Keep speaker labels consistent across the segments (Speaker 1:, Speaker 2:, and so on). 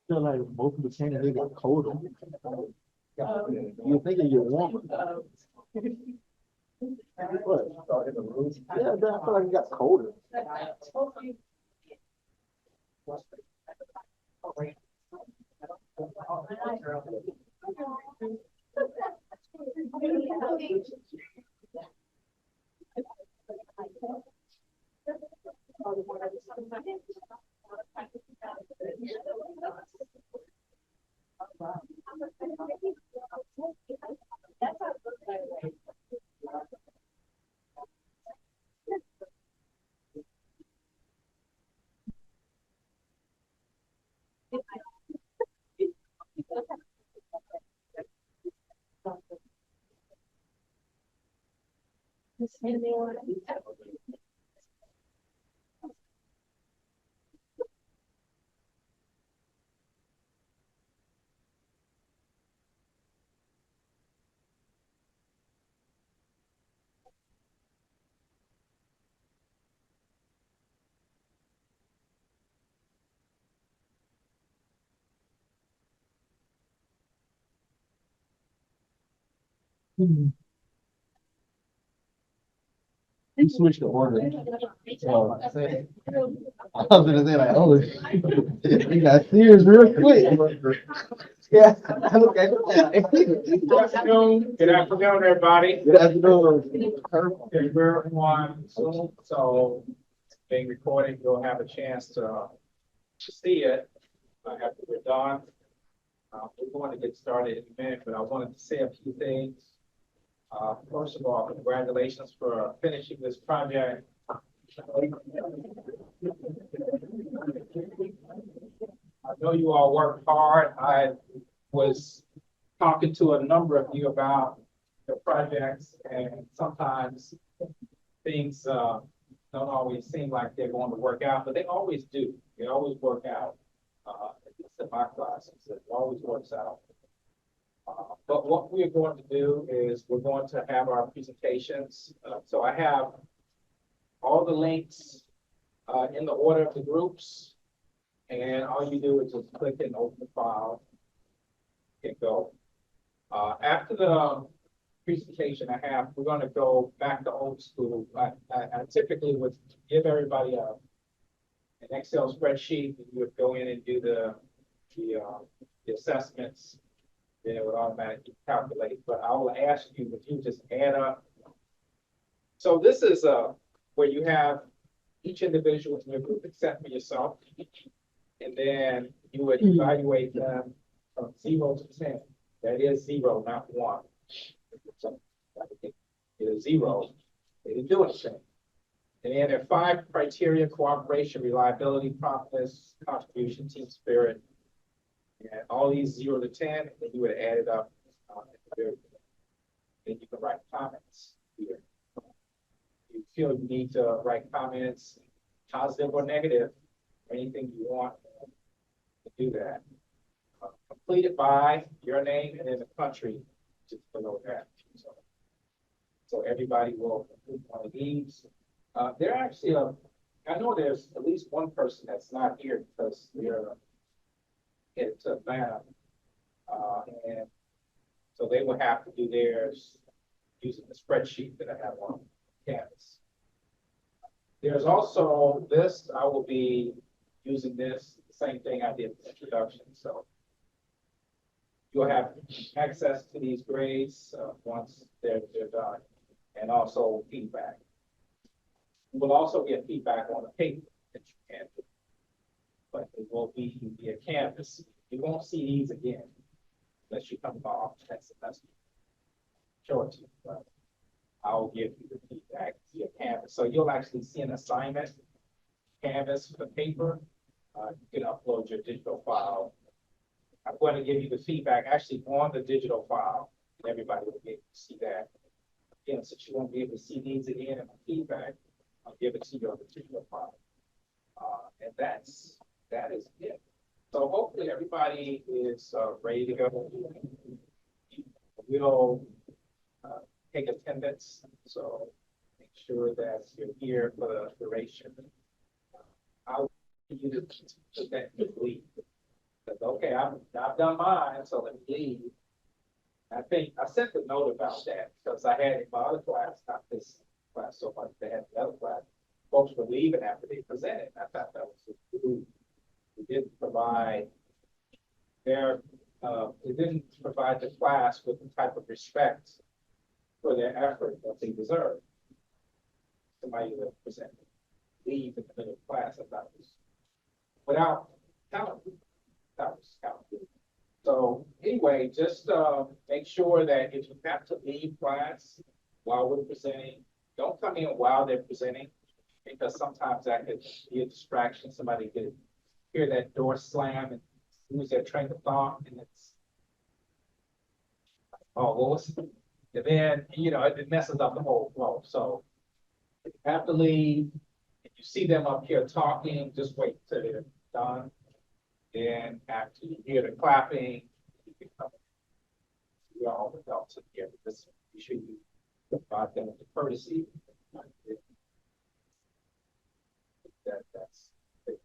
Speaker 1: Feel like both of the candidates got colder. You're thinking you're warmer. What? Yeah, but I feel like it got colder. You switched the order. So I was gonna say like, oh, you got serious real quick. Yeah, I look at it.
Speaker 2: Good afternoon. Good afternoon, everybody.
Speaker 1: Good afternoon.
Speaker 2: Okay, we're on Zoom, so being recorded, you'll have a chance to see it after we're done. We're going to get started in a minute, but I wanted to say a few things. First of all, congratulations for finishing this project. I know you all worked hard. I was talking to a number of you about the projects, and sometimes things don't always seem like they're going to work out, but they always do. They always work out. At least in my classes, it always works out. But what we're going to do is we're going to have our presentations. So I have all the links in the order of the groups, and all you do is just click and open the file and go. After the presentation I have, we're going to go back to old school. I typically would give everybody an Excel spreadsheet, and you would go in and do the assessments. Then it would automatically calculate. But I will ask you if you just add up. So this is where you have each individual in your group except for yourself, and then you would evaluate them from 0 to 10. That is 0, not 1. So it is 0. They didn't do anything. And then there are 5 criteria: cooperation, reliability, promptness, contribution, team spirit. And all these 0 to 10, and then you would add it up. Then you can write comments here. You feel you need to write comments, positive or negative, or anything you want to do that. Completed by your name and then the country just below that. So everybody will complete one of these. There are actually, I know there's at least one person that's not here because they're headed to Atlanta. And so they will have to do theirs using the spreadsheet that I have on Canvas. There's also this, I will be using this, the same thing I did in the introduction. So you'll have access to these grades once they're done, and also feedback. You will also get feedback on the paper that you can do, but it will be via Canvas. You won't see these again unless you come off next semester. Show it to you, but I'll give you the feedback via Canvas. So you'll actually see an assignment Canvas for paper, you can upload your digital file. I'm going to give you the feedback actually on the digital file. Everybody will be able to see that. Again, since you won't be able to see these again in the feedback, I'll give it to you on the digital file. And that is it. So hopefully everybody is ready to go. We'll take attendance. So make sure that you're here for the duration. I'll give you to leave. Okay, I've done mine, so let me leave. I think I sent a note about that because I had in my other class, not this class so much, they had the other class. Folks were leaving after they presented. I thought that was rude. It didn't provide it didn't provide the class with the type of respect for their effort that they deserve. Somebody that presented leave in the middle of class, I thought was without talent. That was counted. So anyway, just make sure that if you have to leave class while we're presenting, don't come in while they're presenting, because sometimes that could be a distraction. Somebody could hear that door slam and lose their train of thought, and it's and then it messes up the whole flow. So if you have to leave, if you see them up here talking, just wait till they're done. Then after you hear the clapping, you can come. We all adults in here, just be sure you provide them with the courtesy. That's it.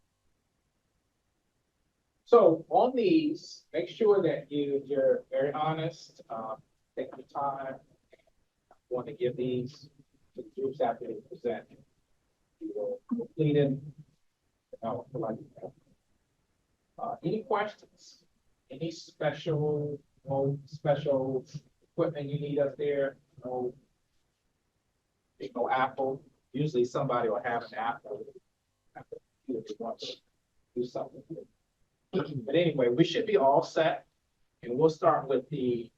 Speaker 2: So on these, make sure that you're very honest. Take your time. You want to give these to the groups after they present. You will complete it. Any questions? Any special equipment you need up there? No Apple. Usually somebody will have an Apple if they want to do something. But anyway, we should be all set, and we'll start with the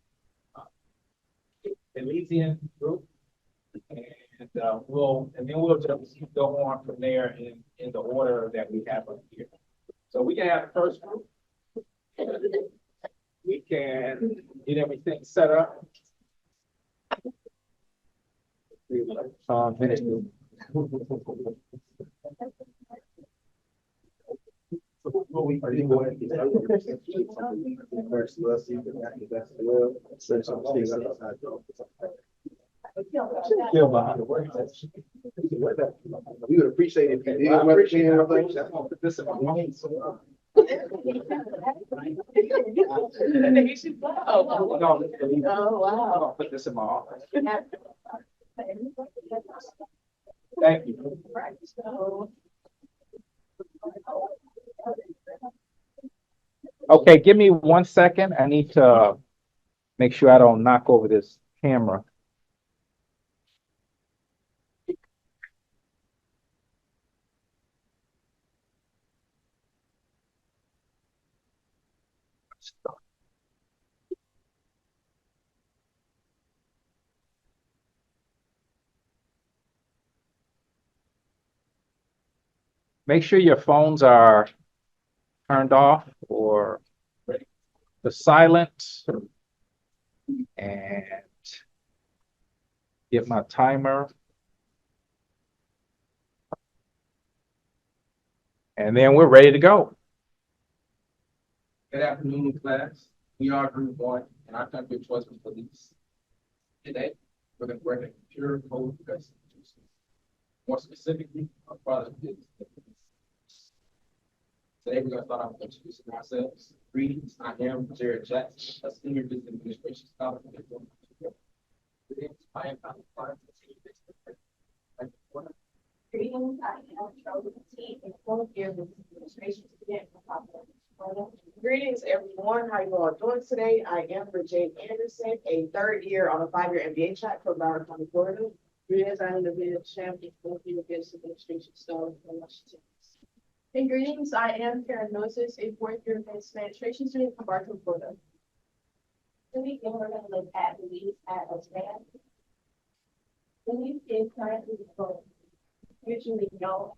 Speaker 2: Elysian group, and then we'll just go on from there in the order that we have up here. So we can have the first group. We can get everything set up.
Speaker 1: We would appreciate it if you did.
Speaker 2: I appreciate it. I'm gonna put this in my mind. Oh, no.
Speaker 3: Oh, wow.
Speaker 2: I'm gonna put this in my office. Thank you. Okay, give me 1 second. I need to make sure I don't knock over this camera. Make sure your phones are turned off or the silent, and get my timer. And then we're ready to go.
Speaker 4: Good afternoon, class. We are Group 1, and our country of choice was police. Today, we're going to work in computer code investigations. More specifically, our product is the police. Today, we're going to start off with introducing ourselves. Greetings, I am Jared Jackson, a senior business administration scholar. Greetings, I am
Speaker 3: Greetings, I am Charlie T. and 12 years of administration student.
Speaker 5: Greetings, everyone. How you all doing today? I am Virginia Anderson, a third year on a 5-year MBA track from Broward County, Florida. Greetings, I am the video champion, 4th year business administration scholar from Washington.
Speaker 3: And greetings, I am Karen Moses, a 4th year business administration student from Bartow, Florida. Today, we're going to look at Louise at a stand. Louise is currently usually known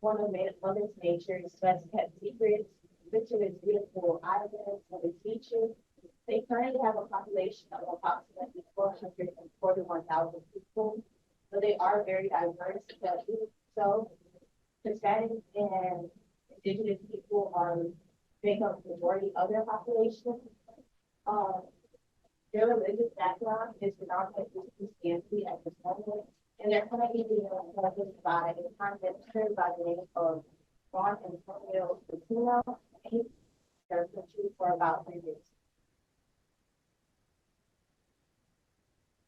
Speaker 3: one of Mother's Nature's best kept secrets. Picture its beautiful islands and its beaches. They currently have a population of approximately 441,000 people. So they are very diverse. But so Hispanic and indigenous people are make up the majority of their population. Um, their religious background is predominantly Christianity at this moment, and they're currently being represented by a prime minister by the name of Juan Antonio Coutinho, and he's their country for about 3 years.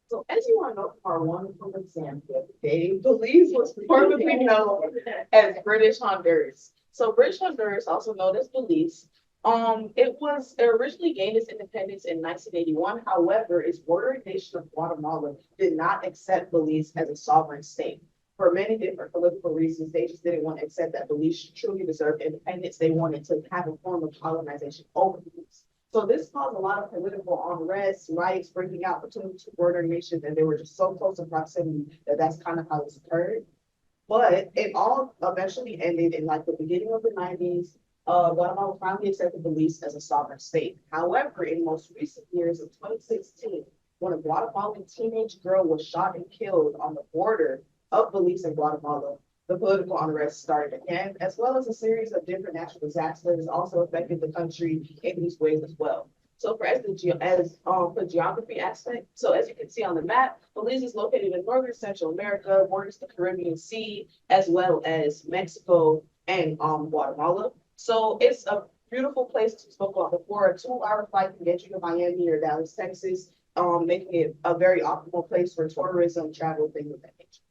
Speaker 5: So as you all know, our wonderful exam the other day, Belize was formerly known as British Honduras. So British Honduras, also known as Belize, it originally gained its independence in 1981. However, its bordering nation of Guatemala did not accept Belize as a sovereign state. For many different political reasons, they just didn't want to accept that Belize truly deserved independence. They wanted to have a form of colonization over Belize. So this caused a lot of political unrest, riots breaking out between the two bordering nations, and they were just so close in proximity that that's kind of how this occurred. But it all eventually ended in like the beginning of the 90s. Guatemala finally accepted Belize as a sovereign state. However, in most recent years of 2016, when a Guatemalan teenage girl was shot and killed on the border of Belize and Guatemala, the political unrest started again, as well as a series of different natural disasters also affected the country in these ways as well. So for the geography aspect, so as you can see on the map, Belize is located in northern Central America, borders the Caribbean Sea, as well as Mexico and Guatemala. So it's a beautiful place to spoke about before. A 2-hour flight can get you to Miami or Dallas, Texas, making it a very optimal place for tourism, travel, things of that nature.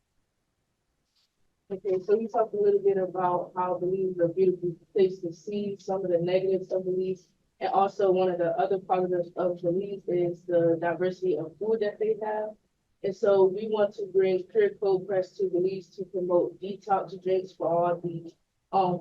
Speaker 6: Okay, so you talked a little bit about how Belize is a beautiful place to see, some of the negatives of Belize, and also one of the other positives of Belize is the diversity of food that they have. And so we want to bring pure cold press to Belize to promote detox drinks for all the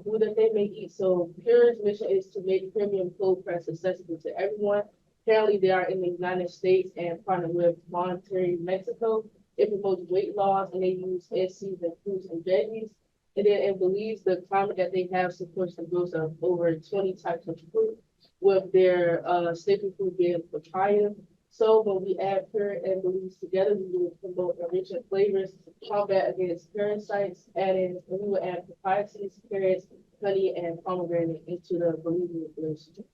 Speaker 6: food that they may eat. So Pure's mission is to make premium cold press accessible to everyone. Currently, they are in the United States and partner with Monterrey, Mexico. It promotes weight loss and they use in-season fruits and veggies. And then in Belize, the climate that they have supports the growth of over 20 types of fruit, with their staple food being papaya. So when we add Pure and Belize together, we will promote enriching flavors, combat against parasites, and we will add papaya seeds, carrots, honey, and pomegranate into the Belizean dish.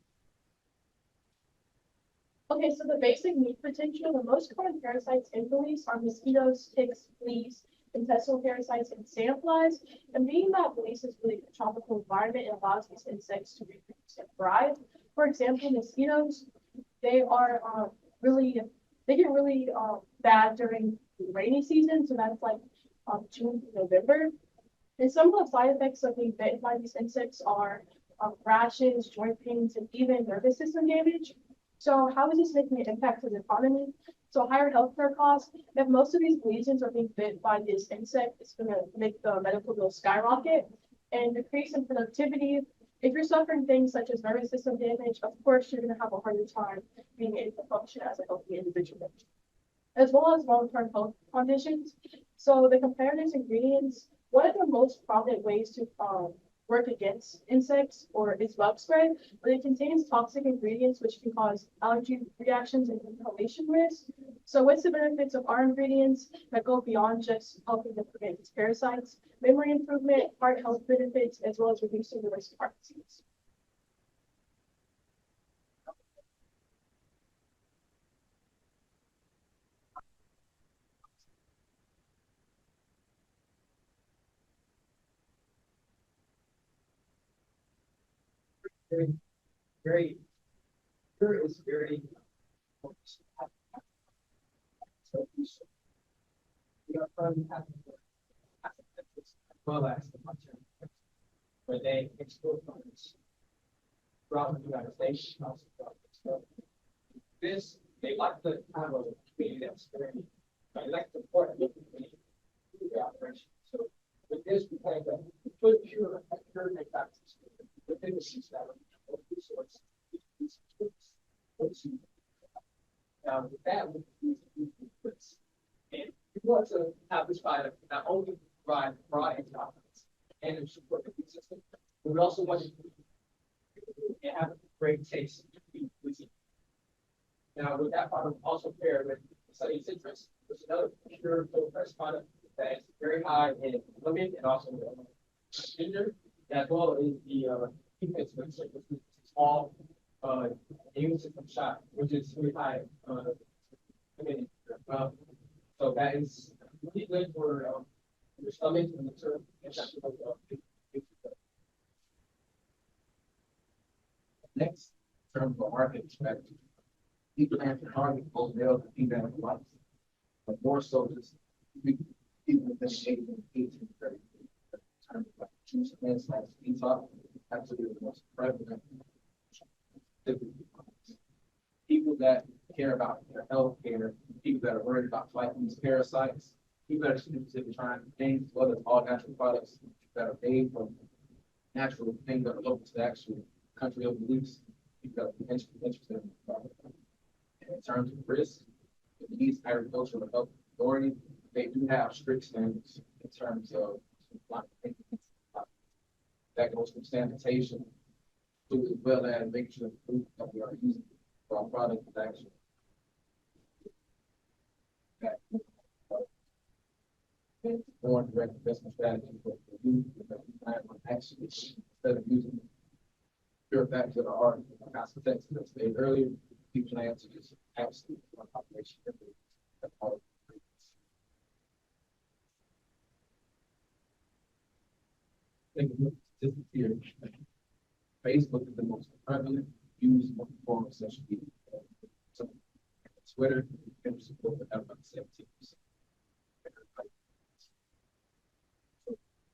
Speaker 3: Okay, so the basic meat potential, the most common parasites in Belize are mosquitoes, ticks, fleas, intestinal parasites, and sandflies. And being that Belize is really a tropical environment, it allows these insects to reproduce and thrive. For example, mosquitoes, they are they get really bad during the rainy season, so that's like June to November. And some of the side effects of being bitten by these insects are rashes, joint pains, and even nervous system damage. So how is this making an impact to the economy? So higher healthcare costs. If most of these lesions are being bit by this insect, it's going to make the medical bill skyrocket and decrease in productivity. If you're suffering things such as nervous system damage, of course, you're going to have a harder time being able to function as a healthy individual, as well as long-term health conditions. So the comparative ingredients, one of the most prominent ways to work against insects or its web spread, but it contains toxic ingredients which can cause allergy reactions and inhalation risk. So what's the benefits of our ingredients that go beyond just helping to prevent these parasites? Memory improvement, heart health benefits, as well as reducing the risk of heart disease.
Speaker 4: Very, very, Pure is very. So we are probably having as well as the Montana, where they export farmers throughout the United States, also throughout Mexico. This, they like to have a community that's very, they like to support the community through the operation. So with this, we have to put Pure manufacturers within the system of resources. Now, with that, we use inputs. And we want to have this product not only provide broad economics and to support the food system. But we also want to have a great taste in cuisine. Now, with that product also paired with sunny citrus, which is another pure cold pressed product that is very high in lemon and also ginger, as well as the pigments, which is small immune system shot, which is really high lemon. So that is really good for your stomach and the sort of next, in terms of market strategy, people have to target both males and female alike, but more so just people within the age of 18 to 30. In terms of like juice cleanse, like detox, absolutely the most prevalent. People that care about their health care, people that are worried about fighting these parasites, people that are specifically trying things, whether it's all natural products that are made from natural things that are local to the actual country of beliefs, people that are interested in the product. And in terms of risk, the Belize Agricultural Health Authority, they do have strict standards in terms of that goes from sanitation to as well as making sure the food that we are using for our product is actually more direct investment strategy for you that we plan on actually instead of using pure facts that are context that I stated earlier, we plan to just absolutely one population. Here. Facebook is the most prevalent used form of social media. So Twitter, and support for about 17%.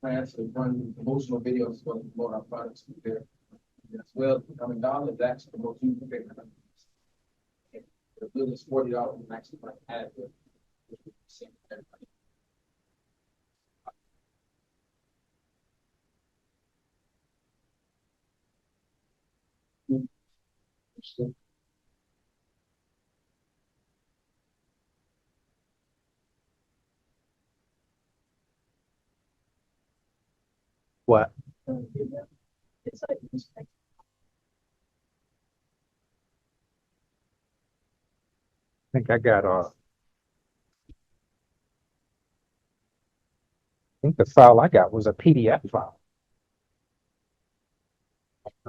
Speaker 4: Plans to run promotional videos for promote our products there. As well, becoming dollars actually promote you for bigger companies. The bill is $40 and actually like add it, which would be the same for everybody.
Speaker 1: What?
Speaker 3: It's like,
Speaker 1: I think I got I think the file I got was a PDF file.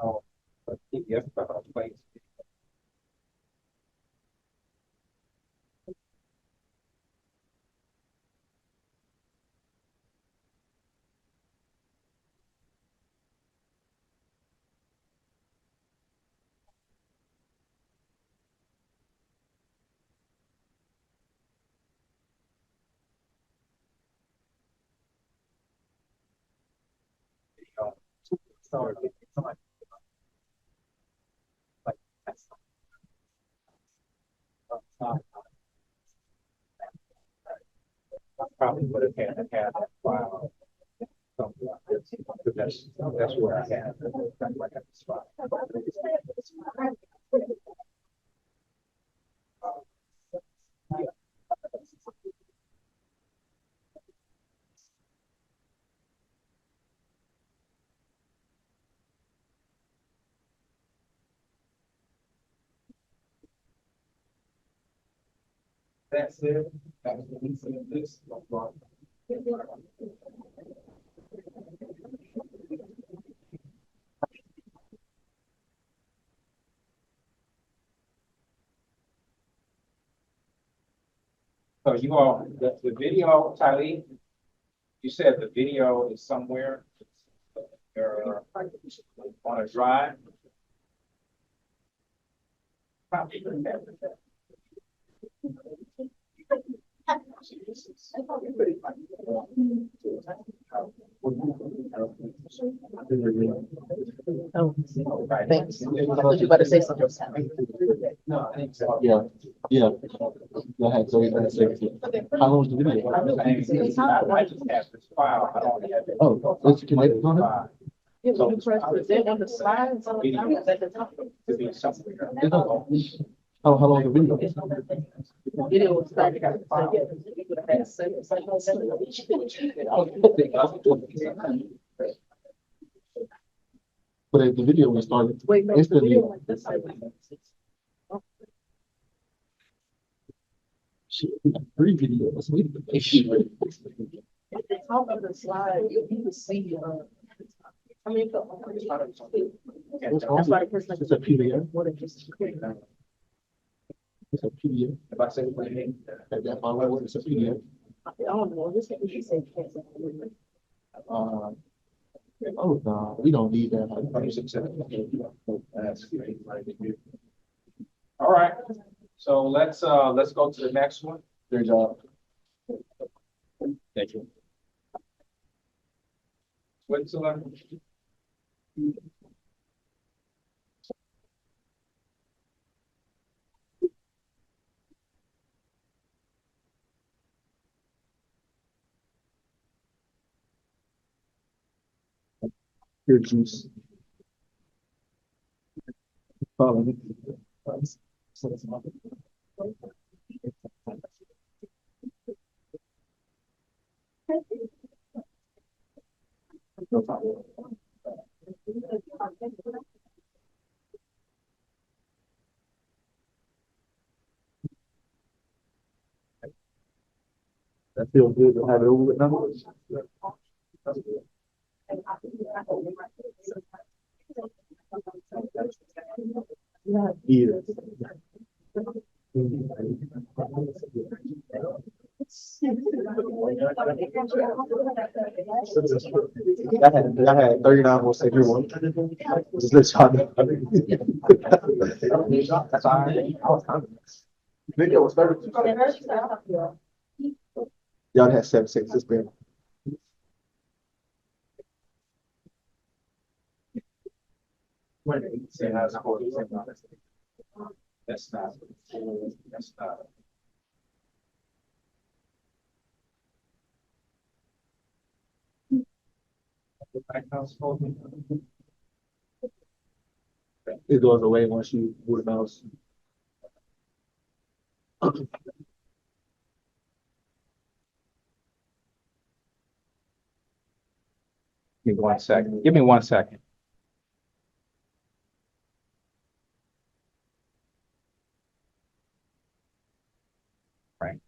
Speaker 1: Oh, a PDF file, please. Probably would have had that file. That's where I had this file.
Speaker 4: That's it. That was the reason of this.
Speaker 2: So you all, the video, Tylee, you said the video is somewhere on a drive. Probably.
Speaker 5: Oh, thanks. I thought you were about to say something.
Speaker 2: No, I think so.
Speaker 1: Yeah, yeah. Go ahead, so you're gonna say, how long was the video?
Speaker 2: I just have this file. I don't have it.
Speaker 1: Oh, let's, can I, go ahead?
Speaker 5: Yeah, when you press present on the slides, on the top, it's at the top.
Speaker 2: To be somewhere.
Speaker 1: How long the video?
Speaker 5: The video was started at 5. You would have had a second. It's like, no, 7.
Speaker 1: But if the video was started
Speaker 6: Wait, no, the
Speaker 1: instantly.
Speaker 6: video like this.
Speaker 1: Shit, we got 3 videos. We need to make sure.
Speaker 6: At the top of the slide, you can see, I mean,
Speaker 1: What's
Speaker 6: that's why the person.
Speaker 1: It's a PDF.
Speaker 6: What it just.
Speaker 1: It's a PDF.
Speaker 4: If I say my name,
Speaker 1: That's my word. It's a PDF.
Speaker 6: I don't know, this is, you say.
Speaker 1: Oh no, we don't need that.
Speaker 4: that's great.
Speaker 2: All right, so let's go to the next one.
Speaker 1: Great job.
Speaker 2: Thank you. Switzerland.
Speaker 1: Your juice. Follow me. That feels good to have it over with now. Yeah. I had 39 more second one. Just let y'all know. That's all right. I was confident. Video was 32 seconds. Y'all had 7 seconds. It's been.
Speaker 2: That's not. That's not.
Speaker 1: It goes away once you move the mouse.
Speaker 2: Give me 1 second. Give me 1 second. Right.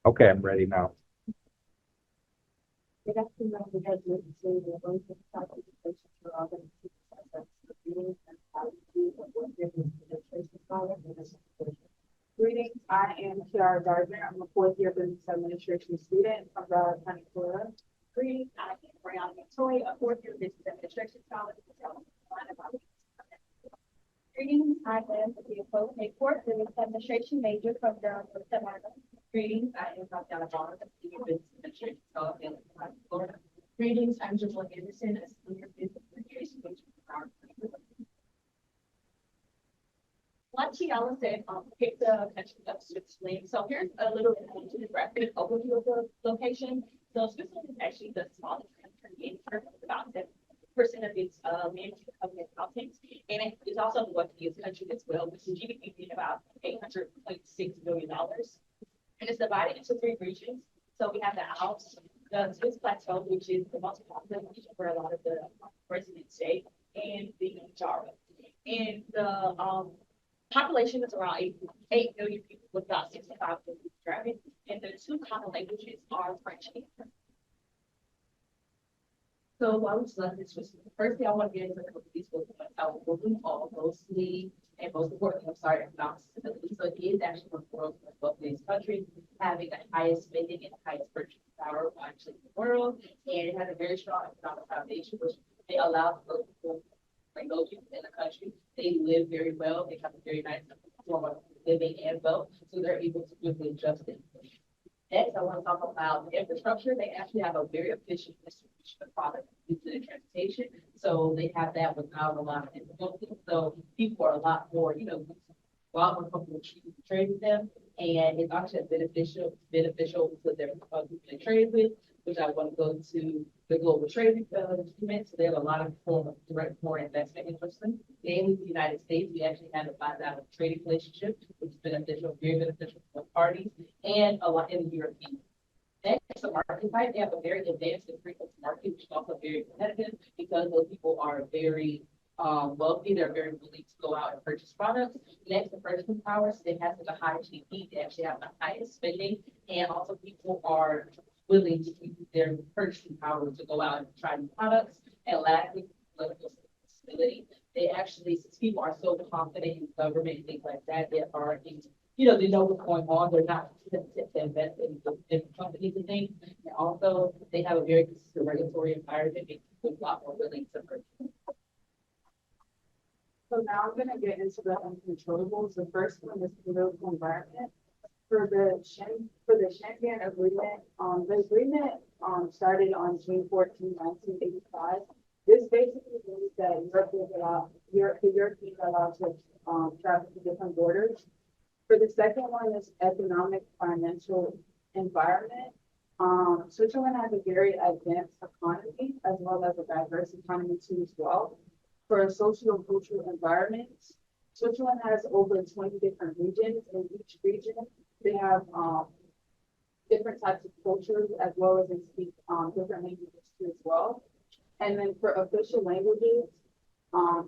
Speaker 2: Okay, I'm ready now.
Speaker 6: Greetings, I am Kiara Gardner. I'm a 4th-year business administration student from Broward County, Florida.
Speaker 3: Greetings, I am Brianna Montoya, a 4th-year business administration scholar from South Carolina. Greetings, I am Sophia Pope, a 4th-year business administration major from Durham, North Carolina. Greetings, I am Tatiana Barnes, a senior business administration scholar from Florida. Greetings, I'm Jamila Anderson, a senior business administration major from Broward County. Like Tiala said, pick the country of Switzerland. So here's a little graphic overview of the location. So Switzerland is actually the smallest country in Europe, about 7% of its land inhabitants, and it is also the wealthiest country as well, with GDP being about $800.6 billion. And it's divided into 3 regions. So we have the Alps, the Swiss Plateau, which is the most popular region where a lot of the residents stay, and the Jara. And the population is around 8 million people, with about 65 million driving. And the 2 common languages are French and French. So why would you like this? Firstly, I want to get into a couple of these books. I will do all mostly, and most importantly, I'm sorry, economic stability. So it is actually one of the world's most wealthiest countries, having the highest spending and highest purchasing power actually in the world. And it has a very strong economic foundation, which they allow for people, like those people in the country. They live very well. They have a very nice form of living and wealth, so they're able to quickly adjust it. Next, I want to talk about the infrastructure. They actually have a very efficient distribution of products due to the transportation. So they have that without a lot of difficulty. So people are a lot more,
Speaker 7: lot more comfortable choosing to trade with them. And it's actually beneficial to their people they trade with, which I want to go to the global trade agreement. So they have a lot of direct foreign investment interest in. Namely, the United States, we actually have a bilateral trading relationship, which is beneficial, very beneficial for both parties, and a lot in the European. Next, the market side, they have a very advanced and frequent market, which is also very competitive because those people are very wealthy. They're very willing to go out and purchase products. Next, the purchasing power, so they have such a high GDP, they actually have the highest spending, and also people are willing to use their purchasing power to go out and try new products. And lastly, political stability. They actually, since people are so confident in government and things like that, they are, they know what's going on. They're not hesitant to invest in different companies and things. And also, they have a very consistent regulatory environment, making people a lot more willing to purchase.
Speaker 5: So now I'm gonna get into the uncontrollables. The first one is political environment. For the Schengen agreement, the agreement started on June 14, 1985. This basically means that the Europeans are allowed to travel to different borders. For the second one is economic financial environment. Switzerland has a very advanced economy as well as a diverse economy too as well. For social cultural environments, Switzerland has over 20 different regions. In each region, they have different types of cultures as well as they speak different languages too as well. And then for official languages,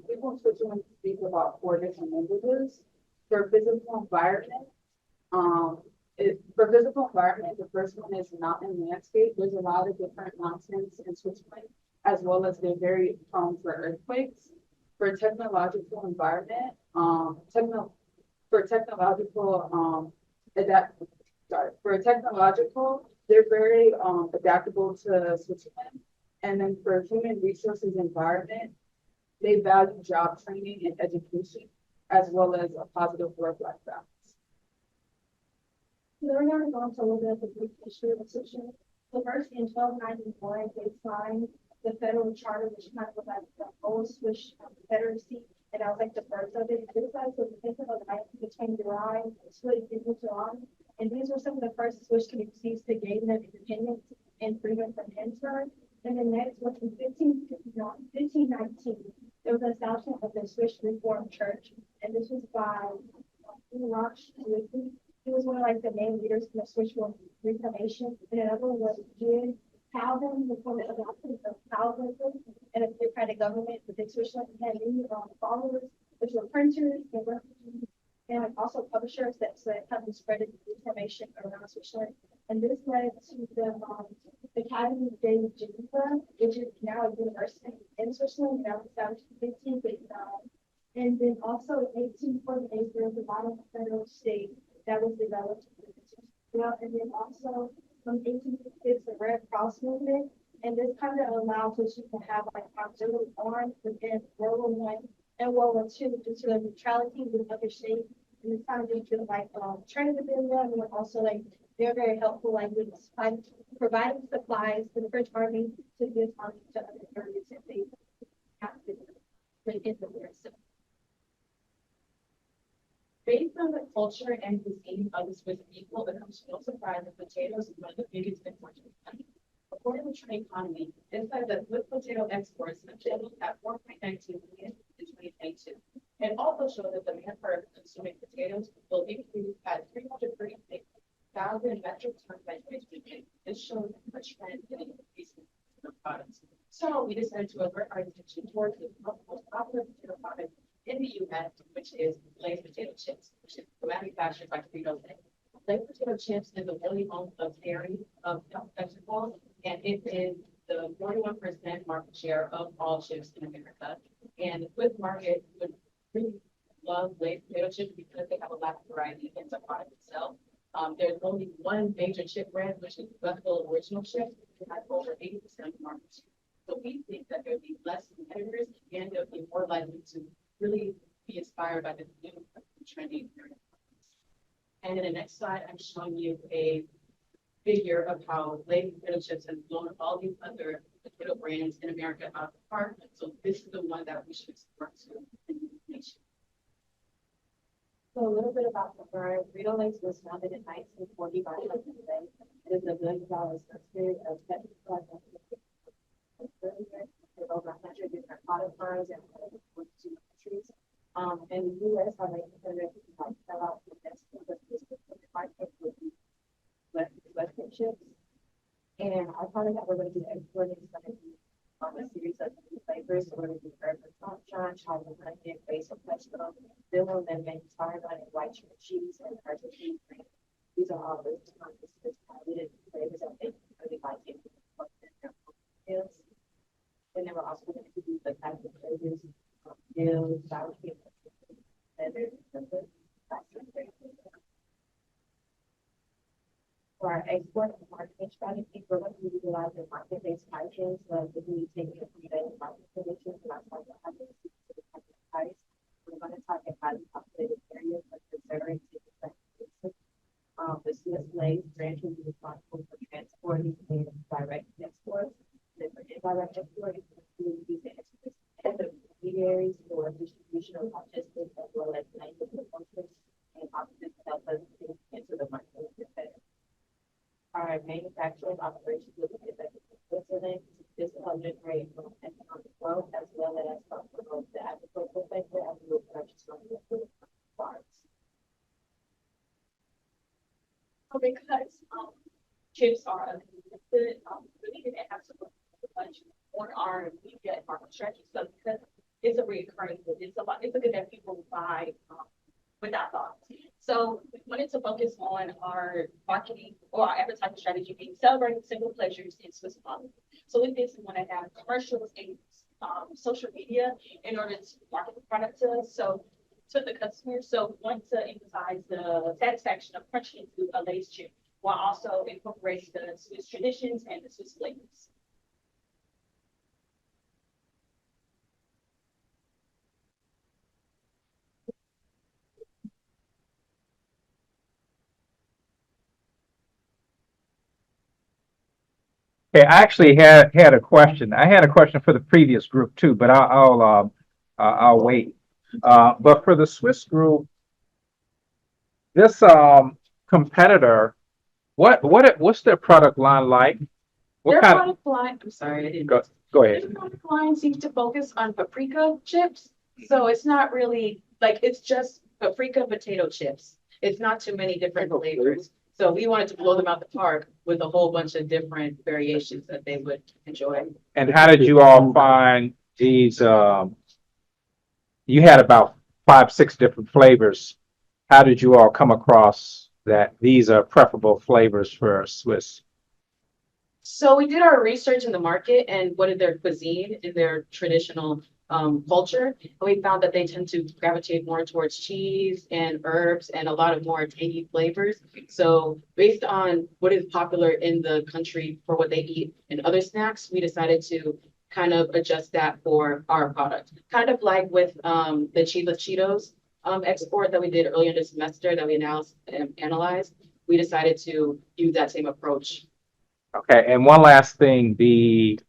Speaker 5: people in Switzerland speak about 4 different languages. For physical environment, the first one is mountain landscape. There's a lot of different mountains in Switzerland, as well as they're very prone for earthquakes. For technological environment, they're very adaptable to Switzerland. And then for human resources environment, they value job training and education, as well as a positive work-life balance.
Speaker 3: We're going to go into a little bit of the brief history of the Switzerland. So first, in 1291, they signed the federal charter, which kind of was like the old Swiss confederacy, and I was like the birth of it. This was the fifth of the night between the Rhine and split into Rhine, and these were some of the first Swiss communities that gave them independence and freedom from intern. And then next was in 1519, there was an establishment of the Swiss Reformed Church, and this was by Roch. He was one of like the main leaders in the Swiss Reformation. And another one was Calvin, the one that adopted of Calvinism and a theocratic government within Switzerland. Had many followers, which were printers and refugees, and also publishers that kind of spread the Reformation around Switzerland. And this led to the Academy of Geneva, which is now a university in Switzerland, now established in 1559. And then also in 1848, there was a model federal state that was developed. And then also from 1856, the Red Cross movement, and this kind of allowed us to have like auxiliary arms within World War I and World War II due to the neutrality with other states. And this kind of due to like training within them, and also like they're very helpful, like with providing supplies to the French army to give army to other areas that they have to bring in the war. So based on the culture and cuisine of the Swiss people, it comes no surprise that potatoes is one of the biggest imports in the country. According to Trade Economy, it said that Swiss potato exports have totaled at 4.19 million in 2022. It also showed that the demand for consuming potatoes will increase at 336,000 metric tons by 2028. This shows a trend in increasing products. So we decided to avert our attention towards the most popular potato product in the U.S., which is Lay's potato chips, which is manufactured by Frito-Lay. Lay's potato chips is a wholly owned subsidiary of vegetables, and it is the 41% market share of all chips in America. And the Swiss market would really love Lay's potato chips because they have a lot of variety in the product itself. There's only one major chip brand, which is Buffalo Original Chips, which has over 80% of the market share. So we think that there'll be less competitors and they'll be more likely to really be inspired by the new trending area. And in the next slide, I'm showing you a figure of how Lay's potato chips has blown all these other potato brands in America out of the park. So this is the one that we should explore to in the nation. So a little bit about the brand. Frito-Lay was founded in 1940 by Hudson Bay. It is a billion-dollar subsidiary of Pepsi. With over 100 different product lines and 42 countries. In the US, our main competitor like sell out the best of the market with Western chips. And our product that we're going to be exporting is going to be a series of new flavors. So we're going to do urban sunshine, chocolate onion, basil pesto, vanilla lemon, tarragon, and white cheese, and Argentine cream. These are all the targeted flavors that they really like in meals. And then we're also going to do the type of flavors, meals, sour cream, for our export and marketing strategy, we're going to utilize the market-based pricing. So if we take it from the market conditions, and our target price, we're going to target highly populated areas like the Missouri. The CSLA branch will be responsible for transporting and direct exports. And for indirect exports, we will use the intermediaries for distribution of logistics as well as language functions and options to help us into the market better. Our manufacturing operations will be conducted in Switzerland. This will help generate economic growth as well as promote the agricultural sector as we will purchase from the farms. So because chips are good, we need to have some much on our media and market strategy. So because it's a recurring good, it's a good that people buy without thought. So we wanted to focus on our marketing or our advertising strategy being celebrating simple pleasures in Swiss quality. So with this, we want to have commercials and social media in order to market the product to us. So to the customer. So we want to emphasize the satisfaction of crunching into a Lay's chip while also incorporating the Swiss traditions and the Swiss flavors.
Speaker 2: Okay, I actually had a question. I had a question for the previous group too, but I'll wait. But for the Swiss group, this competitor, what's their product line like?
Speaker 5: Their product line, I'm sorry, I didn't.
Speaker 2: Go ahead.
Speaker 5: Their product line seems to focus on paprika chips. So it's not really like, it's just paprika potato chips. It's not too many different flavors. So we wanted to blow them out the park with a whole bunch of different variations that they would enjoy.
Speaker 2: And how did you all find these? You had about 5, 6 different flavors. How did you all come across that these are preferable flavors for Swiss?
Speaker 5: So we did our research in the market and what is their cuisine and their traditional culture. And we found that they tend to gravitate more towards cheese and herbs and a lot of more tangy flavors. So based on what is popular in the country for what they eat and other snacks, we decided to kind of adjust that for our product. Kind of like with the Chiva Cheetos export that we did earlier this semester that we analyzed, we decided to use that same approach.
Speaker 2: Okay, and one last thing, the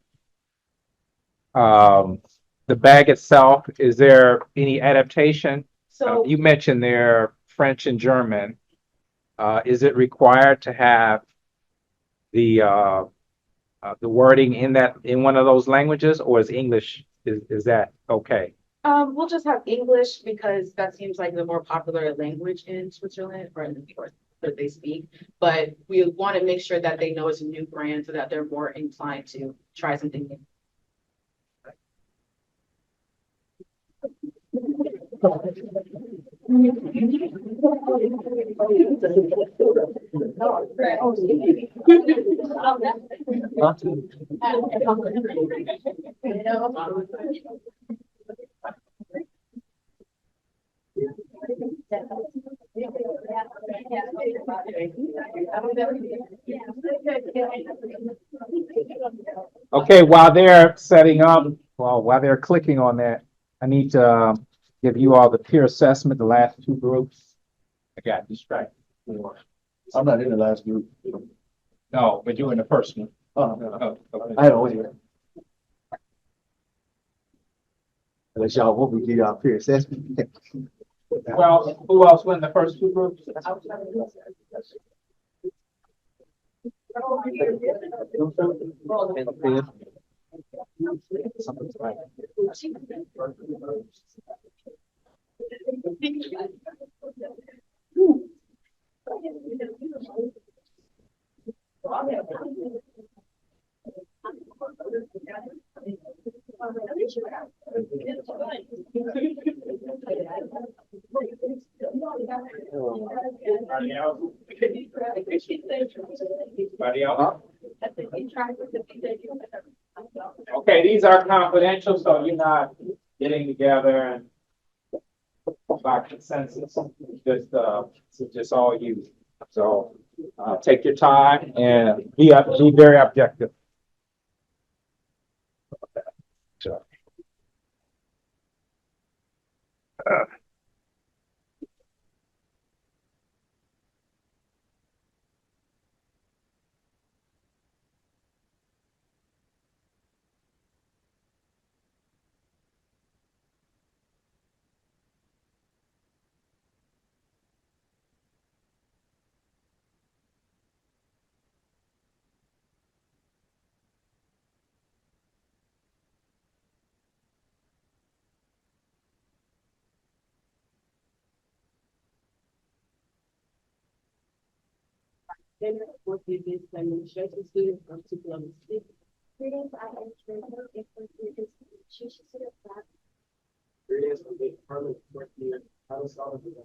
Speaker 2: bag itself, is there any adaptation?
Speaker 5: So
Speaker 2: you mentioned they're French and German. Is it required to have the wording in one of those languages, or is English is that okay?
Speaker 5: we'll just have English because that seems like the more popular language in Switzerland or in the North that they speak. But we want to make sure that they know it's a new brand so that they're more inclined to try something new.
Speaker 2: Okay, while they're setting up, while they're clicking on that, I need to give you all the peer assessment, the last two groups. I got distracted.
Speaker 1: I'm not in the last group.
Speaker 2: No, but you're in the first one.
Speaker 1: Oh,
Speaker 2: Okay.
Speaker 1: I don't hear. Unless y'all want me to give y'all peer assessment.
Speaker 2: Well, who else win the first two groups? Anybody else? Anybody else? Okay, these are confidential, so you're not getting together and by consensus, it's just all you. So, take your time and be very objective. So,
Speaker 6: Dinner for the business administration students from 2006.
Speaker 3: Greetings, I am Trina, and for students, she should sit up front.
Speaker 2: Greetings from the Department of Fourth Year. How is all of you?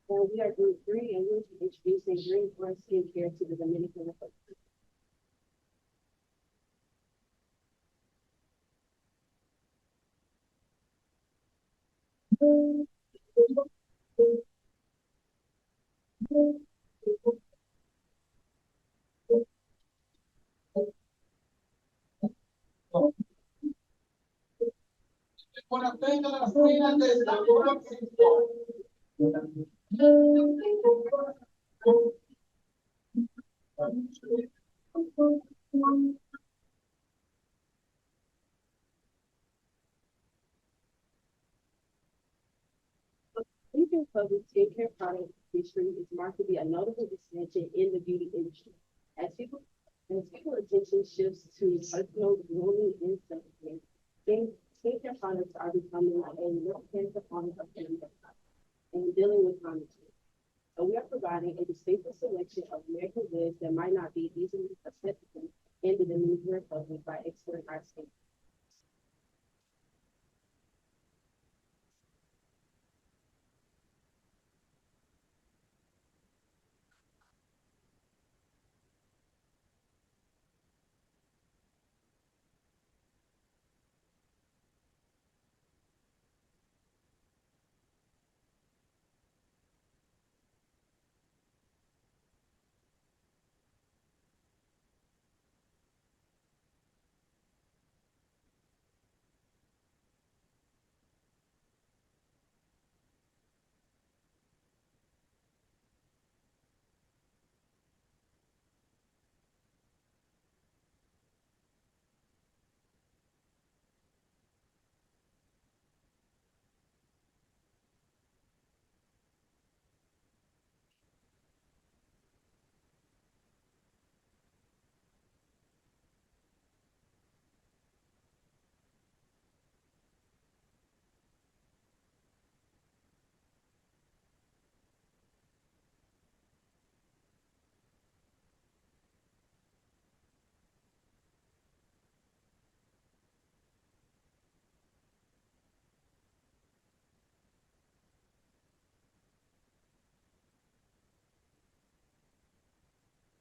Speaker 6: We are group 3 and we'll be introducing green forest skincare to the Dominican Republic.
Speaker 4: Cuando tenga las cenas de sabor,
Speaker 6: Indian public skincare product industry is marked to be a notable expansion in the beauty industry. As people attention shifts to personal grooming and self-care, skincare products are becoming a more component of daily life and dealing with climate change. So we are providing a distinctive selection of American goods that might not be easily accessible in the Dominican Republic by expert our skin.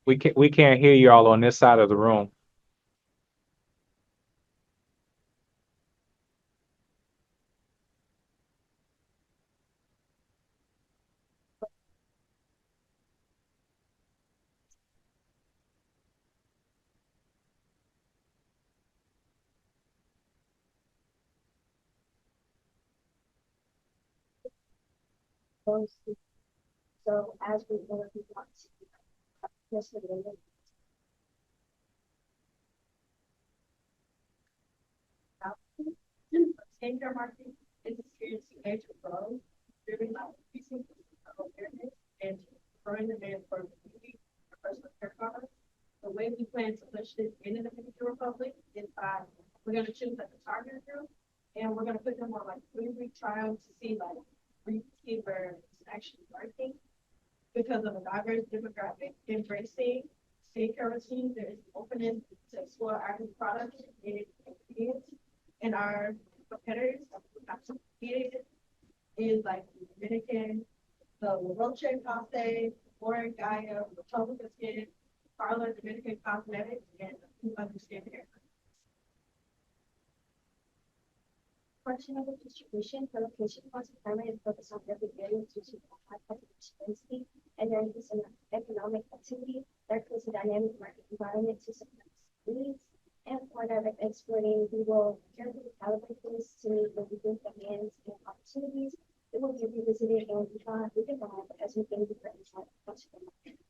Speaker 2: We can't hear you all on this side of the room.
Speaker 3: those. So as we want to this would limit skincare market is experiencing major growth, driven by increasing awareness and growing demand for beauty and personal care products. The way we plan to push this in the Dominican Republic is by we're going to choose like a target group and we're going to put them on like 3-week trials to see like see where it's actually working because of a diverse demographic embracing skincare routines. There is openness to explore active products and ingredients, and our competitors have competed is like the Dominican, the La Roche Posay, Warren Gaia, Republican Skin, Parlor Dominican Cosmetics, and other skincare. Portion of the distribution for location cost requirement is focused on every area due to the high population density and there is an economic activity that creates a dynamic market environment to support needs. And for direct exporting, we will carefully calibrate this to meet the different demands and opportunities. It will be revisited and redefined as we gain deeper insight into the market.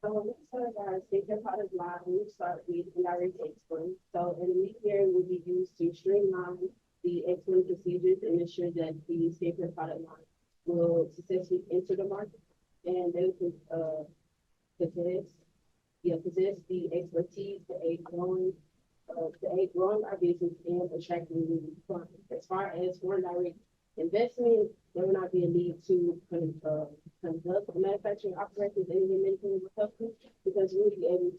Speaker 6: Let's start our skincare product line. We start with indirect exporting. So in the year will be used to streamline the exporting procedures and ensure that the skincare product line will successfully enter the market and they will possess the expertise to aid growing our business and attracting new clients. As far as foreign direct investment, there will not be a need to conduct manufacturing operations in the Dominican Republic because we'll be able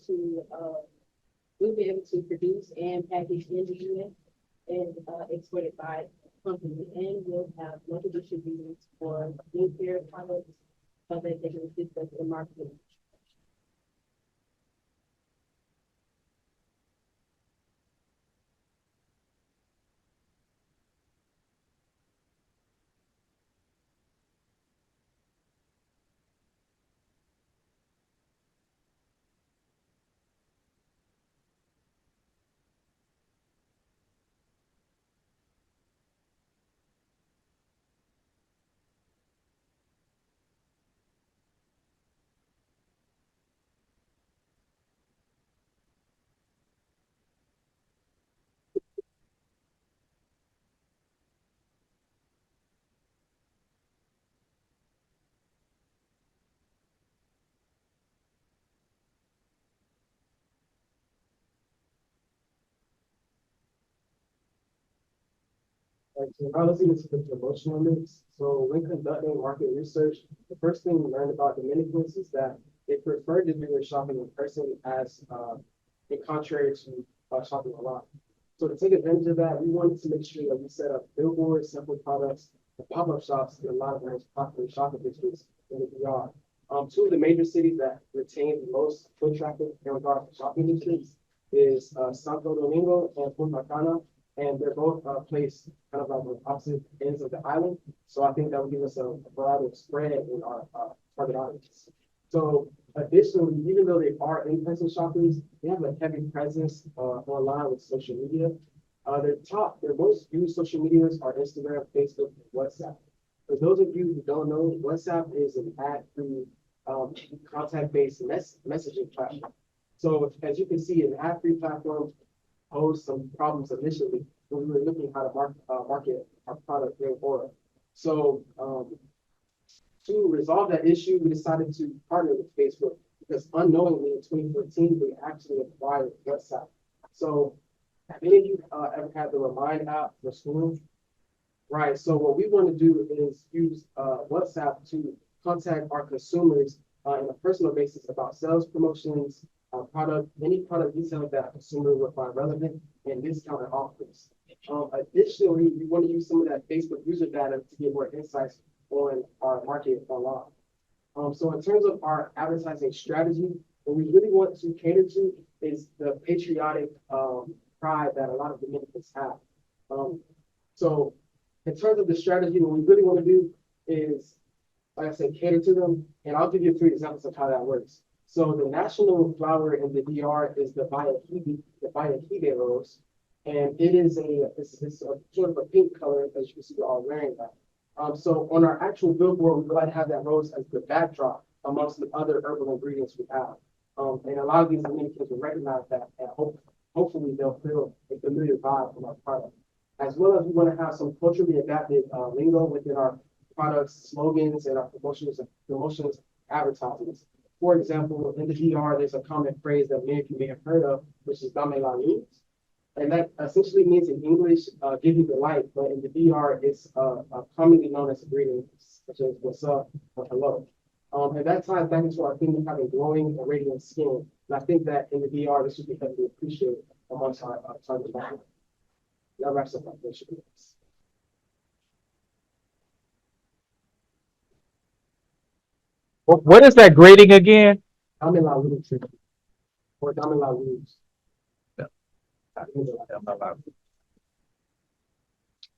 Speaker 6: to produce and package in the U.S. and export it by company, and we'll have local distributors for new care products so that they can assist us in marketing.
Speaker 1: Right, so now let's see the promotional mix. So when conducting market research, the first thing we learned about Dominicans is that they prefer to do their shopping in person as in contrary to shopping online. So to take advantage of that, we wanted to make sure that we set up billboards, sample products, and pop-up shops in a lot of very popular shopping districts in the DR. Two of the major cities that retain the most foot traffic in regard to shopping districts is Santo Domingo and Punta Cana, and they're both placed kind of like on opposite ends of the island. So I think that would give us a broader spread in our target audience. So additionally, even though they are in-person shoppers, they have a heavy presence online with social media. Their most used social medias are Instagram, Facebook, and WhatsApp. For those of you who don't know, WhatsApp is an ad-free contact-based messaging platform. So as you can see, an ad-free platform posed some problems initially when we were looking how to market our product going forward. So to resolve that issue, we decided to partner with Facebook because unknowingly in 2014, they actually acquired WhatsApp. So have any of you ever had the Remind app for school? Right, so what we want to do is use WhatsApp to contact our consumers on a personal basis about sales promotions, any product details that a consumer would find relevant and discounted offers. Additionally, we want to use some of that Facebook user data to get more insights on our market online. So in terms of our advertising strategy, what we really want to cater to is the patriotic pride that a lot of Dominicans have. So in terms of the strategy, what we really want to do is, like I said, cater to them. And I'll give you 3 examples of how that works. So the national flower in the DR is the Bayahibe rose.
Speaker 8: And it is it's a sort of a pink color, as you can see, we're all wearing that. So on our actual billboard, we like to have that rose as the backdrop amongst the other herbal ingredients we have. And a lot of these Dominicans will recognize that, and hopefully they'll feel a familiar vibe from our product. As well as we want to have some culturally adapted lingo within our products, slogans, and our promotions, advertisements. For example, in the DR, there's a common phrase that many of you may have heard of, which is "Dame la luz." And that essentially means in English, give you the light, but in the DR, it's commonly known as a greeting, such as "What's up?" or "Hello." And that ties back into our theme of having glowing and radiant skin. And I think that in the DR, this should be heavily appreciated amongst our target market. That wraps up my question.
Speaker 2: What is that grading again?
Speaker 8: Dame la luz, or Dame la luz.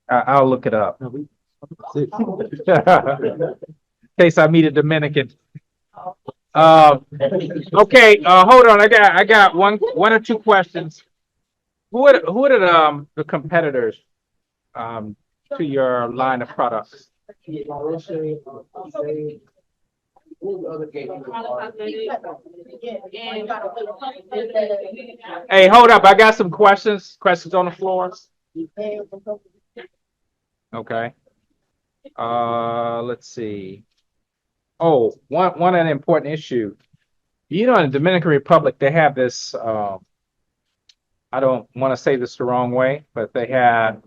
Speaker 2: I'll look it up.
Speaker 1: No,
Speaker 2: In case I meet a Dominican. Okay, hold on. I got one or two questions. Who are the competitors to your line of products? Hey, hold up. I got some questions. Questions on the floor. Okay. Let's see. Oh, one an important issue. You know, in the Dominican Republic, they have this. I don't want to say this the wrong way, but they had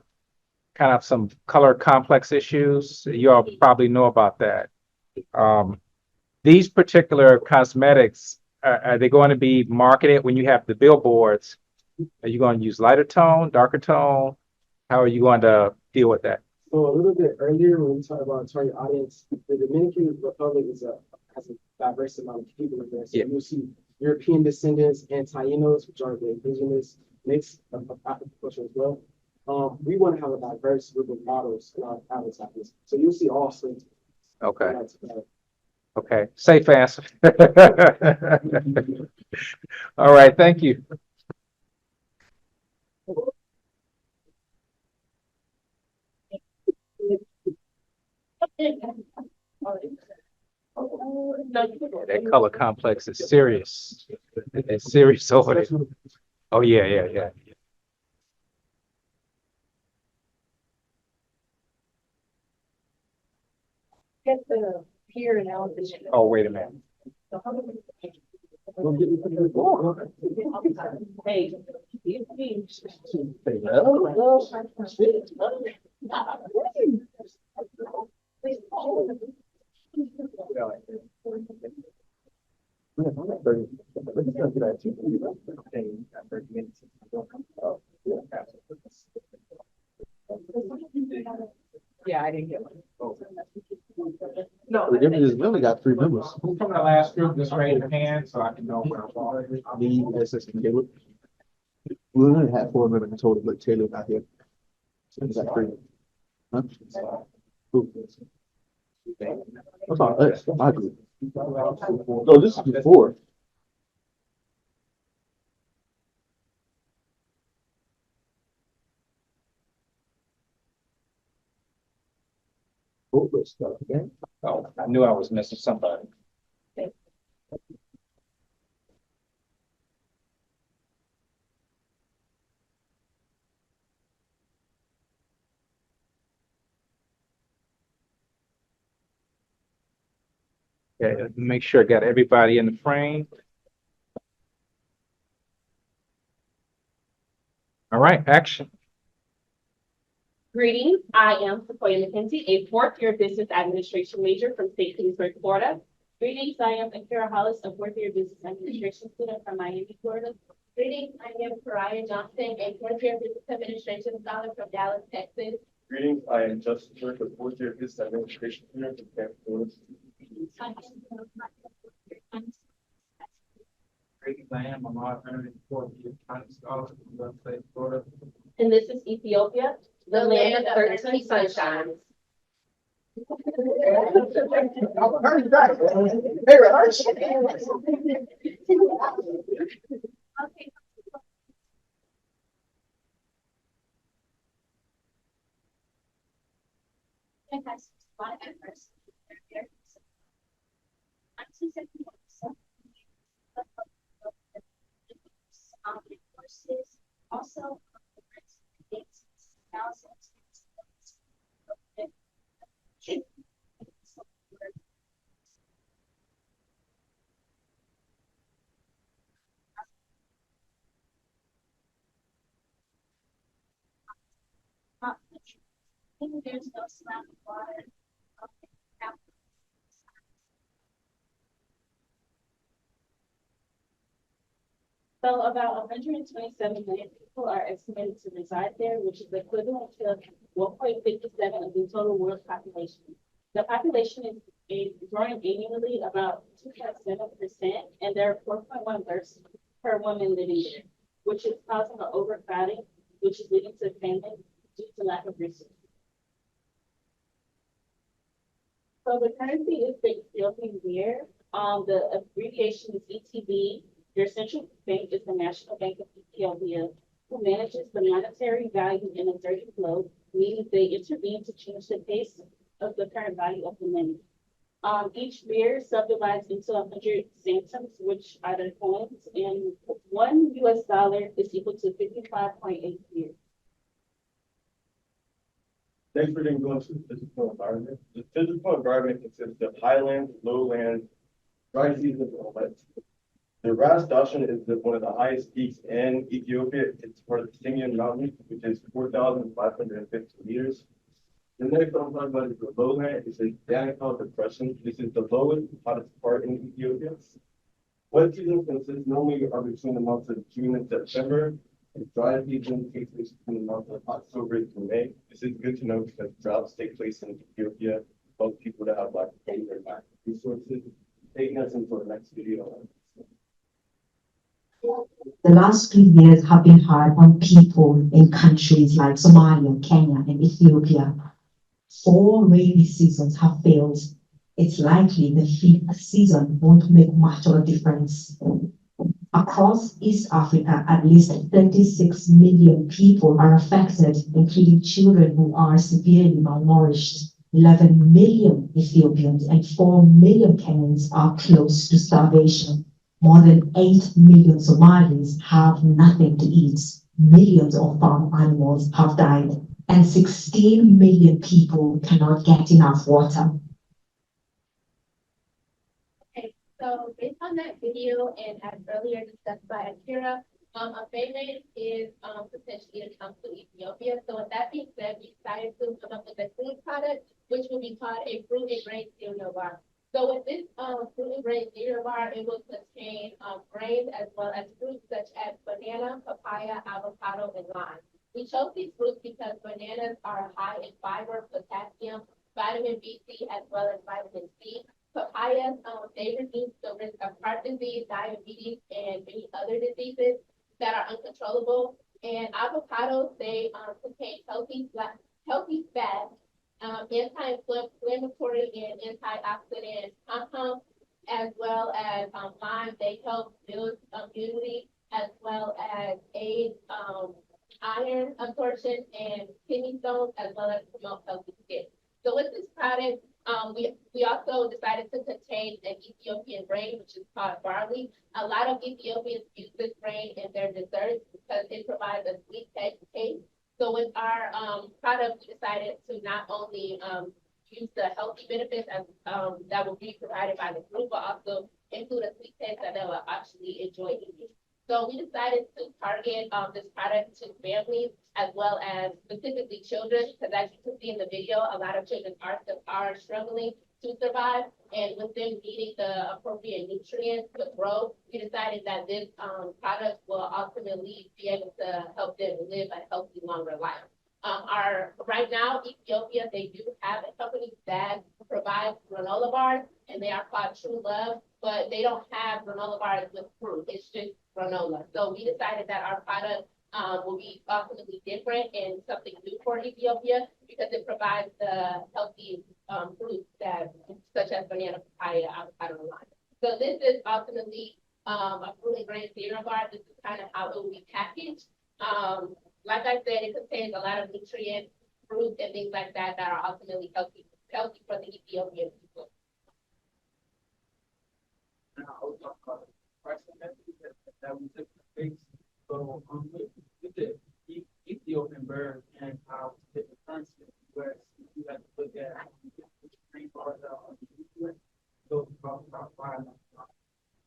Speaker 2: kind of some color complex issues. You all probably know about that. These particular cosmetics, are they going to be marketed when you have the billboards? Are you going to use lighter tone, darker tone? How are you going to deal with that?
Speaker 8: So a little bit earlier, when we talked about target audience, the Dominican Republic has a diverse amount of people in there. So
Speaker 2: Yeah.
Speaker 8: you'll see European descendants and Tainos, which are the indigenous mix of African culture as well. We want to have a diverse group of models in our advertisements. So you'll see all sorts.
Speaker 2: Okay. Okay. Safe answer. All right. Thank you. That color complex is serious. It's serious over there. Oh yeah.
Speaker 3: Get the peer analysis.
Speaker 2: Oh, wait a minute.
Speaker 3: Hey.
Speaker 7: Yeah, I didn't get one.
Speaker 3: No.
Speaker 1: We only got 3 members.
Speaker 2: Who from the last group just raise your hand so I can know where I'm going?
Speaker 1: Me, SS, and Caleb. We only had 4 members in total, but Taylor not here. So we got 3. Huh? Who? I'm sorry, that's my group. No, this is before. Oh, let's start again.
Speaker 2: Oh, I knew I was missing somebody. Okay, make sure I got everybody in the frame. All right, action.
Speaker 9: Greetings, I am Sequoia McKenzie, a fourth-year business administration major from St. Petersburg, Florida. Greetings, I am Akira Hollis, a fourth-year business administration student from Miami, Florida. Greetings, I am Pariah Johnson, a fourth-year business administration scholar from Dallas, Texas.
Speaker 10: Greetings, I am Justin Turk, a fourth-year business administration student from Tampa, Florida.
Speaker 2: Greetings, I am Ahmad Bennett, fourth-year Chinese scholar from West State, Florida.
Speaker 9: And this is Ethiopia, the land of 13 sunshines. adverse. 1971, courses also there's no surrounding water. So about 127 million people are estimated to reside there, which is equivalent to 1.57 of the total world population. The population is growing annually about 2.7%, and there are 4.1 births per woman living there, which is causing an overcrowding, which is leading to famine due to lack of resources. So the currency is the Ethiopian lira. The abbreviation is ETB. Their central bank is the National Bank of Ethiopia, who manages the monetary value in a dirty flow, meaning they intervene to change the pace of the current value of the money. Each beer subdivides into 100 centimes, which are the coins, and $1 is equal to 55.8 beers.
Speaker 10: Next, we're going to go into the physical environment. The physical environment consists of highlands, lowlands, dry seasons, and wet. The Ras Dashen is one of the highest peaks in Ethiopia. It's part of the Sinyan Mountain, which is 4,550 meters. The next one I'm talking about is the lowland. It's a Danakil Depression. This is the lowest, hottest part in Ethiopia. Wet season consists normally are between the months of June and September. The dry season takes place between the months of October to May. This is good to know because droughts take place in Ethiopia. Both people that have lack of food or lack of resources. Taking us into the next video.
Speaker 11: The last few years have been hard on people in countries like Somalia, Kenya, and Ethiopia. 4 rainy seasons have failed. It's likely the 5th season won't make much of a difference. Across East Africa, at least 36 million people are affected, including children who are severely malnourished. 11 million Ethiopians and 4 million Kenyans are close to starvation. More than 8 million Somalis have nothing to eat. Millions of farm animals have died, and 16 million people cannot get enough water.
Speaker 9: Okay, so based on that video and as earlier discussed by Akira, a famine is potentially to come to Ethiopia. So with that being said, we decided to come up with a food product, which will be called a fruit and grain cereal bar. So with this fruit and grain cereal bar, it will contain grains as well as fruits such as banana, papaya, avocado, and lime. We chose these fruits because bananas are high in fiber, potassium, vitamin B3, as well as vitamin C. Papayas, they reduce the risk of heart disease, diabetes, and many other diseases that are uncontrollable. And avocados, they contain healthy fat, anti-inflammatory and antioxidant compounds, as well as lime. They help build immunity, as well as aid iron absorption and kidney stones, as well as promote healthy skin. So with this product, we also decided to contain an Ethiopian grain, which is called barley. A lot of Ethiopians use this grain in their desserts because it provides a sweet taste. So with our product, we decided to not only use the healthy benefits as, that will be provided by the group, but also include a sweet taste that they will actually enjoy eating. So we decided to target this product to families as well as specifically children, because as you can see in the video, a lot of children are struggling to survive, and with them needing the appropriate nutrients to grow, we decided that this product will ultimately be able to help them live a healthy, longer life. Right now, Ethiopia, they do have a company that provides granola bars, and they are called True Love, but they don't have granola bars with fruit. It's just granola. So we decided that our product will be ultimately different and something new for Ethiopia because it provides the healthy fruits that, such as banana, papaya, avocado, and lime. So this is ultimately a fruit and grain cereal bar. This is kind of how it will be packaged. Like I said, it contains a lot of nutrients, fruits, and things like that that are ultimately healthy for healthy for the Ethiopian people.
Speaker 4: Now, I was talking about the pricing method that we took to fix. So, with the Ethiopian bird and how different currency, where you have to look at which green bars are on the US, those about $5.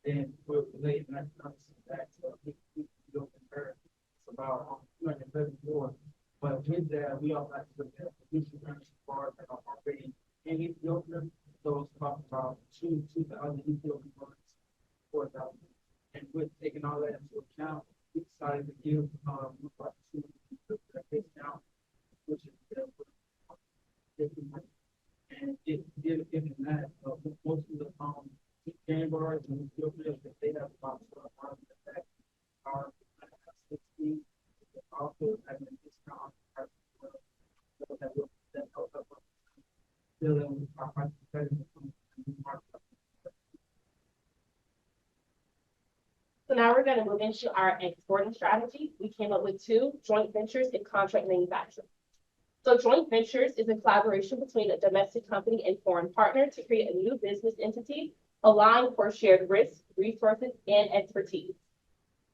Speaker 4: Then we're relating that currency back to the Ethiopian bird. It's about 234. But with that, we also have to look at the future currency bars that are already in Ethiopia. Those talk about 2,000 Ethiopian birds, 4,000. And with taking all that into account, we decided to give about two discount, which is different. And given that, most of the game bars in Ethiopia, they have about 12,000 that are 16. Also having a discount that helps us dealing with our price competitiveness in the market.
Speaker 9: So now we're going to move into our exporting strategy. We came up with 2 joint ventures in contract manufacturing. So joint ventures is a collaboration between a domestic company and foreign partner to create a new business entity aligned for shared risks, resources, and expertise.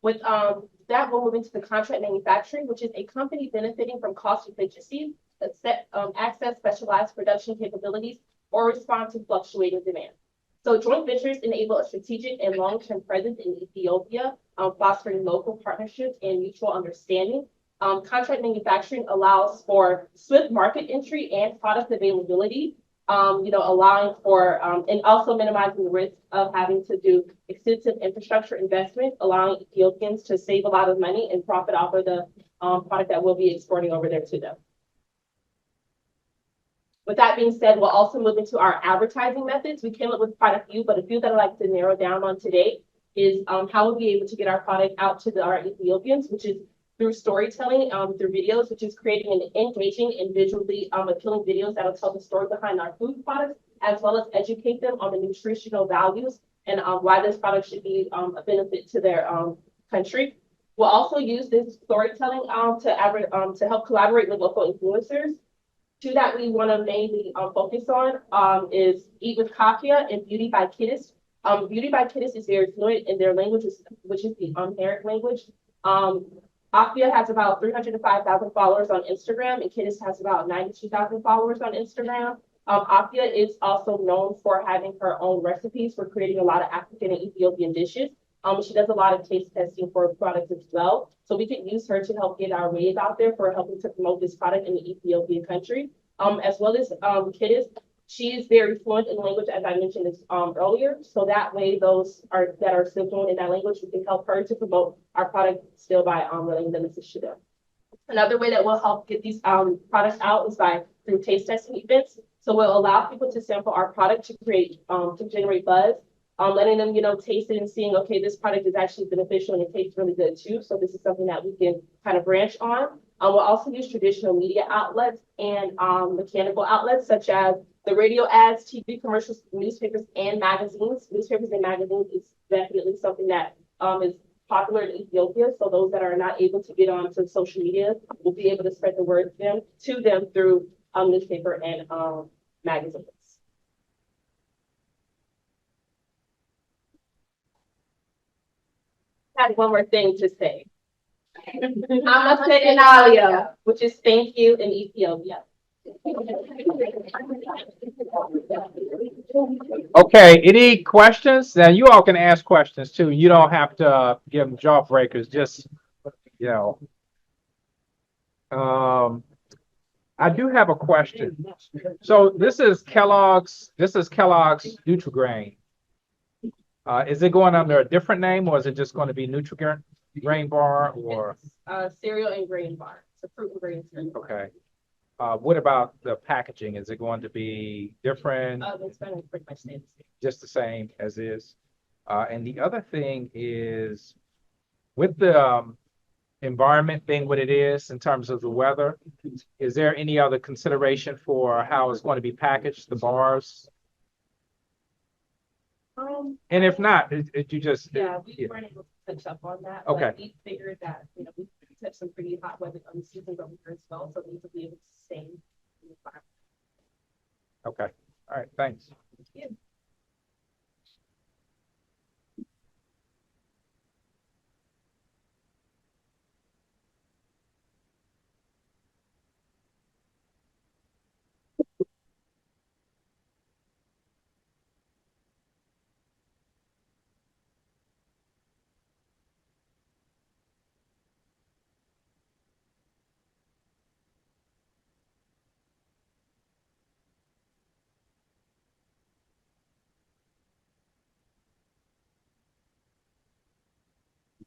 Speaker 9: With that, we'll move into the contract manufacturing, which is a company benefiting from cost efficiency, access specialized production capabilities, or respond to fluctuating demand. So joint ventures enable a strategic and long-term presence in Ethiopia, fostering local partnerships and mutual understanding. Contract manufacturing allows for swift market entry and product availability, allowing for, and also minimizing the risk of having to do extensive infrastructure investment, allowing Ethiopians to save a lot of money and profit off of the product that we'll be exporting over there to them. With that being said, we'll also move into our advertising methods. We came up with quite a few, but a few that I'd like to narrow down on today is how we'll be able to get our product out to our Ethiopians, which is through storytelling, through videos, which is creating an engaging and visually appealing videos that will tell the story behind our food products, as well as educate them on the nutritional values and why this product should be a benefit to their country. We'll also use this storytelling to help collaborate with local influencers. 2 that we want to mainly focus on is Eat with Kakia and Beauty by Kiddis. Beauty by Kiddis is very fluent in their language, which is the Amharic language. Afia has about 305,000 followers on Instagram, and Kiddis has about 92,000 followers on Instagram. Afia is also known for having her own recipes for creating a lot of African and Ethiopian dishes. She does a lot of taste testing for products as well. So we can use her to help get our wave out there for helping to promote this product in the Ethiopian country. As well as Kiddis, she is very fluent in language, as I mentioned earlier. So that way, those that are still fluent in that language, we can help her to promote our product still by relaying the message to them. Another way that will help get these products out is through taste testing events. So we'll allow people to sample our product to generate buzz, letting them, taste it and seeing, okay, this product is actually beneficial and it tastes really good too. So this is something that we can kind of branch on. We'll also use traditional media outlets and mechanical outlets such as the radio ads, TV commercials, newspapers, and magazines. Newspapers and magazines is definitely something that is popular in Ethiopia. So those that are not able to get onto social media will be able to spread the word to them through newspaper and magazines. I had one more thing to say. Amasenalia, which is thank you in Ethiopia.
Speaker 2: Okay, any questions? Now you all can ask questions too. You don't have to give them jawbreakers. Just, I do have a question. So this is Kellogg's Nutri-Grain. Is it going under a different name, or is it just going to be Nutri-Grain bar, or
Speaker 9: cereal and grain bar? It's a fruit and grain cereal.
Speaker 2: Okay. What about the packaging? Is it going to be different?
Speaker 9: It's going to pretty much stay the same.
Speaker 2: Just the same as is. And the other thing is, with the environment being what it is in terms of the weather, is there any other consideration for how it's going to be packaged, the bars? And if not, you just
Speaker 9: we weren't able to touch up on that.
Speaker 2: Okay.
Speaker 9: But we figured that we touched some pretty hot weather seasons over here as well, so we need to be able to sustain the environment.
Speaker 2: Okay, all right, thanks.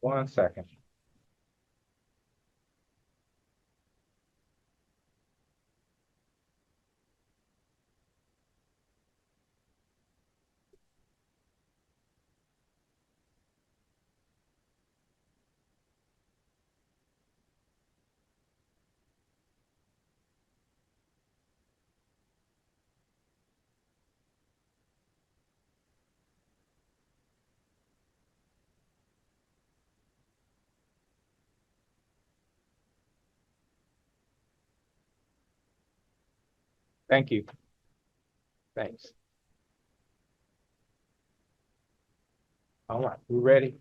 Speaker 2: One second. Thank you. Thanks. All right, we ready?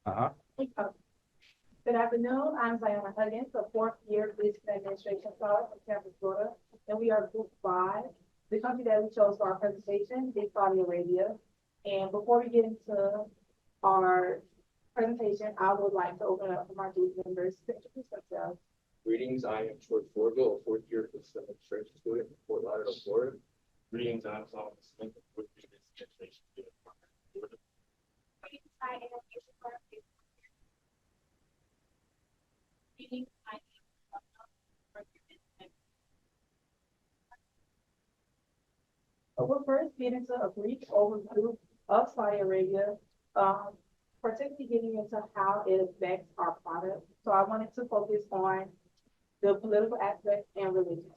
Speaker 2: Uh-huh.
Speaker 3: Good afternoon, I'm Ziona Huggins, a fourth year business administration scholar from Tampa, Florida, and we are group 5. The country that we chose for our presentation is Saudi Arabia. And before we get into our presentation, I would like to open it up for my group members to introduce themselves.
Speaker 4: Greetings, I am George Forgo, a fourth year business administration student in Fort Lauderdale, Florida.
Speaker 10: Greetings, I'm Solomon Smith, with business administration student from Florida.
Speaker 9: I am Isabella. Meeting, I
Speaker 3: We'll first get into a brief overview of Saudi Arabia, particularly getting into how it affects our product. So I wanted to focus on the political aspect and religion.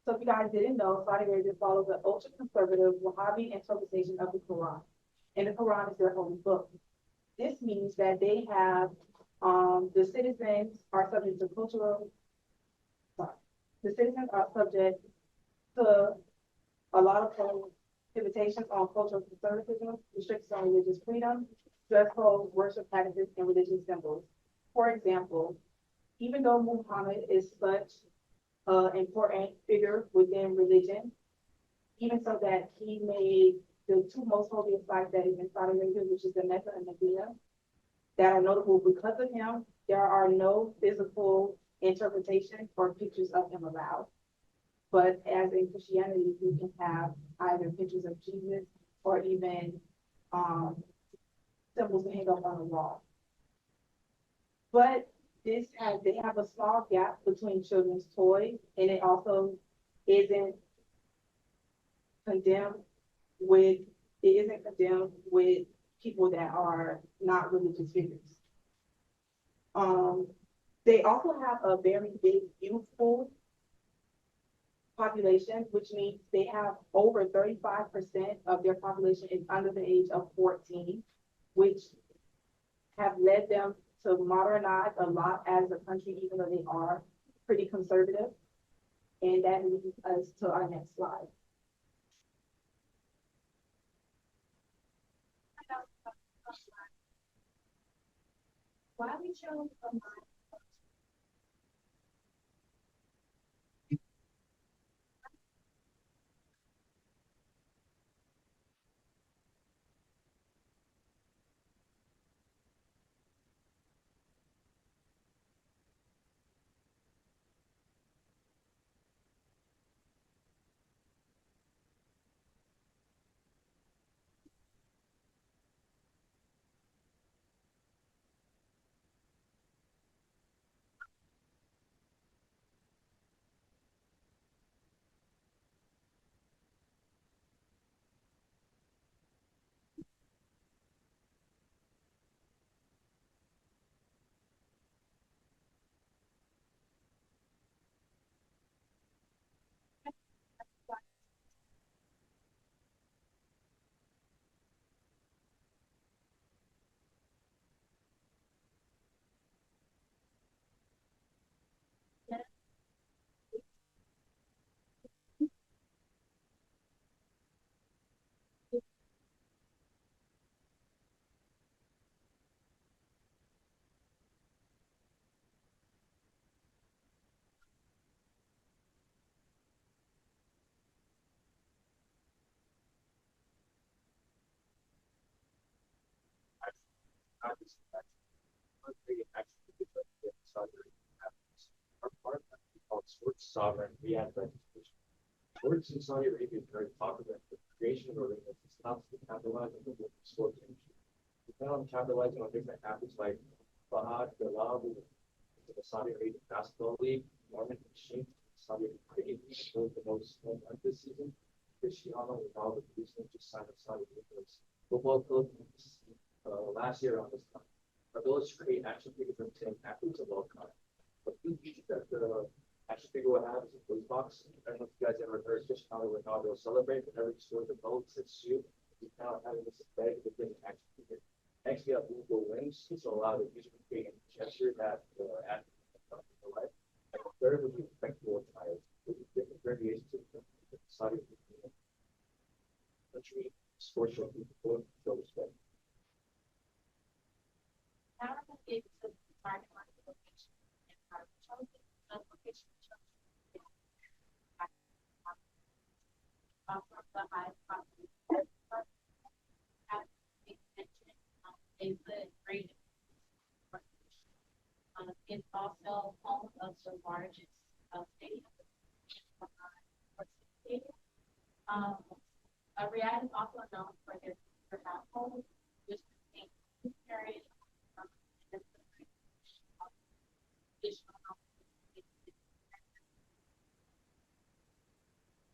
Speaker 3: So if you guys didn't know, Saudi Arabia follows the ultra-conservative Wahhabi interpretation of the Quran. And the Quran is their holy book. This means that they have, the citizens are subject to the citizens are subject to a lot of limitations on cultural conservatism, restrictions on religious freedom, dress codes, worship practices, and religious symbols. For example, even though Muhammad is such an important figure within religion, even so that he made the two most holiest sites that is in Saudi Arabia, which is the Mecca and Medina, that are notable because of him, there are no physical interpretations or pictures of him allowed. But as in Christianity, you can have either pictures of Jesus or even symbols to hang up on the wall. But they have a small gap between children's toys, and it also isn't condemned with people that are not religious figures. They also have a very big youthful population, which means they have over 35% of their population is under the age of 14, which have led them to modernize a lot as a country, even though they are pretty conservative. And that leads us to our next slide. Why we chose a
Speaker 4: not just that. Our part we call it sports sovereign rehab registration. Sports in Saudi Arabia is very popular. The creation of arenas stops to capitalize on the sports industry. We plan on capitalizing on different athletes like Fahad Bilal, the Saudi Arabian Basketball League, Norman Sheikh, Saudi Arabia was the most this season. Cristiano Ronaldo recently just signed a Saudi Arabia's football club last year on this time. Our goal is to create action figures from 10 athletes of all kinds. But the action figure will have is a blue box. I don't know if you guys ever heard Cristiano Ronaldo celebrate whenever he scores a goal, sits shoot. He's now having this bag within the action figure. Next, we have Google Wings. This will allow the user to create a gesture that the athlete can life. And the third would be effectual tires. With different variations of the Saudi country sports show people show respect.
Speaker 9: Now we're going to get to the target market location and our chosen location from the highest possible is the greatest. It's also home of the largest stadium. Riyadh is also known for their household, which contains areas.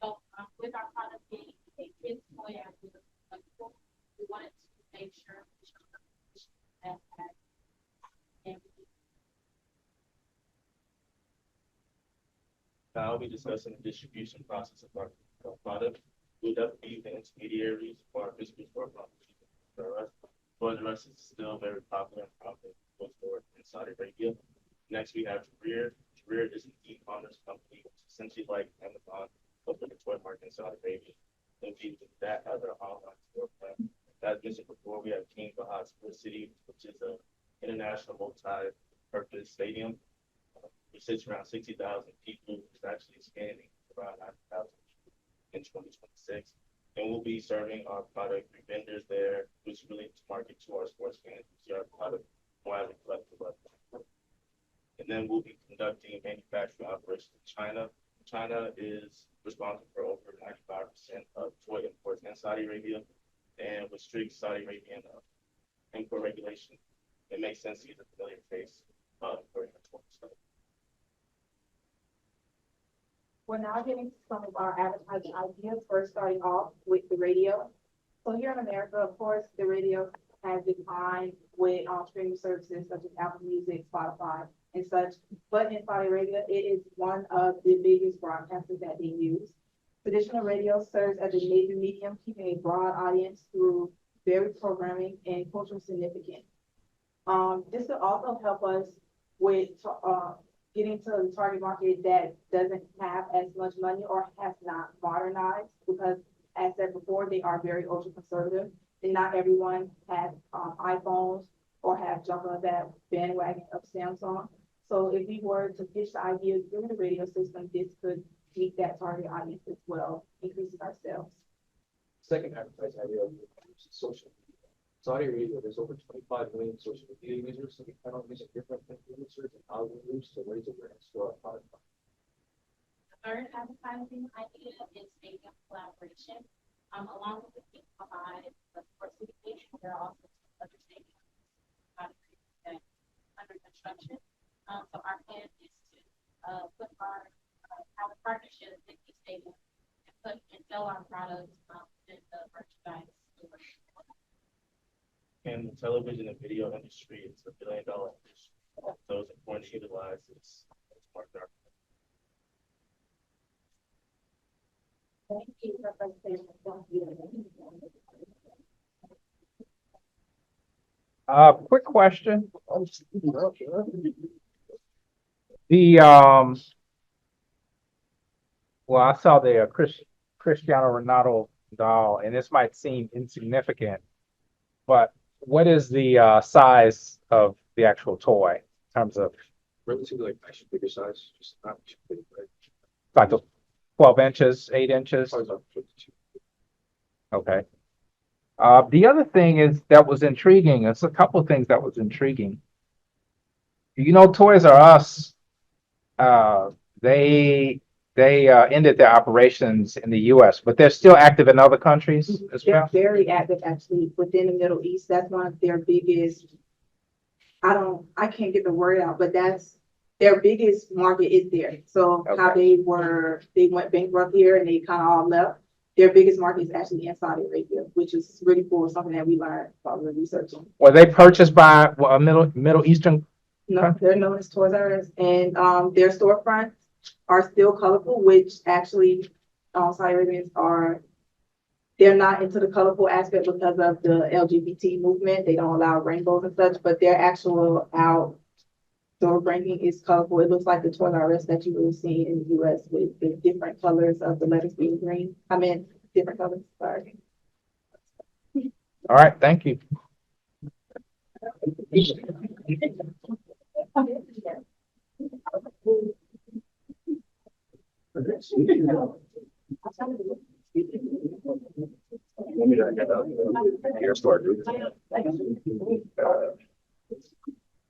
Speaker 9: So with our product being a kids toy as we wanted to make sure that
Speaker 10: Now I'll be discussing the distribution process of our product. We'll definitely use the intermediaries for our physical store for the rest, it's still very popular and popular store in Saudi Arabia. Next, we have Career. Career is an e-commerce company, which is essentially like Amazon, but for the toy market in Saudi Arabia. And we do that as our online storefront. As mentioned before, we have King Fahad Sports City, which is an international multi-purpose stadium. Which sits around 60,000 people. It's actually expanding around 9,000 in 2026. And we'll be serving our product through vendors there, which really to market to our sports fans, to see our product widely collected. And then we'll be conducting manufacturing operations in China. China is responsible for over 95% of toy imports in Saudi Arabia. And with strict Saudi Arabian import regulation, it makes sense to use a familiar face for toy stuff.
Speaker 5: We're now getting to some of our advertising ideas, first starting off with the radio. So here in America, of course, the radio has declined with streaming services such as Apple Music, Spotify, and such. But in Saudi Arabia, it is one of the biggest broadcasters that they use. Traditional radio serves as a major medium, keeping a broad audience through varied programming and cultural significance. This will also help us with getting to the target market that doesn't have as much money or has not modernized, because as said before, they are very ultra conservative and not everyone has iPhones or have jumped on that bandwagon of Samsung. So if we were to pitch the idea through the radio system, this could meet that target audience as well, increases our sales.
Speaker 4: Second advertising idea is social media. Saudi Arabia, there's over 25 million social media users, so we plan on using different influencers and algorithms to raise awareness for our product.
Speaker 9: the third advertising idea is stadium collaboration. Along with the King Fahad, the Sports City page, there are also other stadiums under construction. So our plan is to put our have a partnership with these stadiums and sell our products in the merchandise.
Speaker 10: And the television and video industry is $1 billion industry. So it's important to utilize this market.
Speaker 5: Thank you for presentation.
Speaker 2: Quick question. Well, I saw the Cristiano Ronaldo doll, and this might seem insignificant, but what is the size of the actual toy in terms of
Speaker 4: Relatively like actually bigger size, just not too big, right?
Speaker 2: like 12 inches, 8 inches?
Speaker 4: Probably about 52.
Speaker 2: Okay. The other thing is that was intriguing. It's a couple of things that was intriguing. You know, Toys R Us, uh, they ended their operations in the U.S., but they're still active in other countries as
Speaker 5: They're
Speaker 2: well.
Speaker 5: very active actually within the Middle East. That's one of their biggest, I can't get the word out, but that's their biggest market is there. So how they went bankrupt here and they kind of all left. Their biggest market is actually in Saudi Arabia, which is really cool, something that we learned while we were researching.
Speaker 2: Were they purchased by a Middle Eastern?
Speaker 5: No, they're known as Toys R Us, and their storefronts are still colorful, which actually Saudi Arabians are. They're not into the colorful aspect because of the LGBT movement. They don't allow rainbows and such, but their actual outdoor branding is colorful. It looks like the Toys R Us that you will see in the US with the different colors of the letters being green. I mean, different colors, sorry.
Speaker 2: All right, thank you.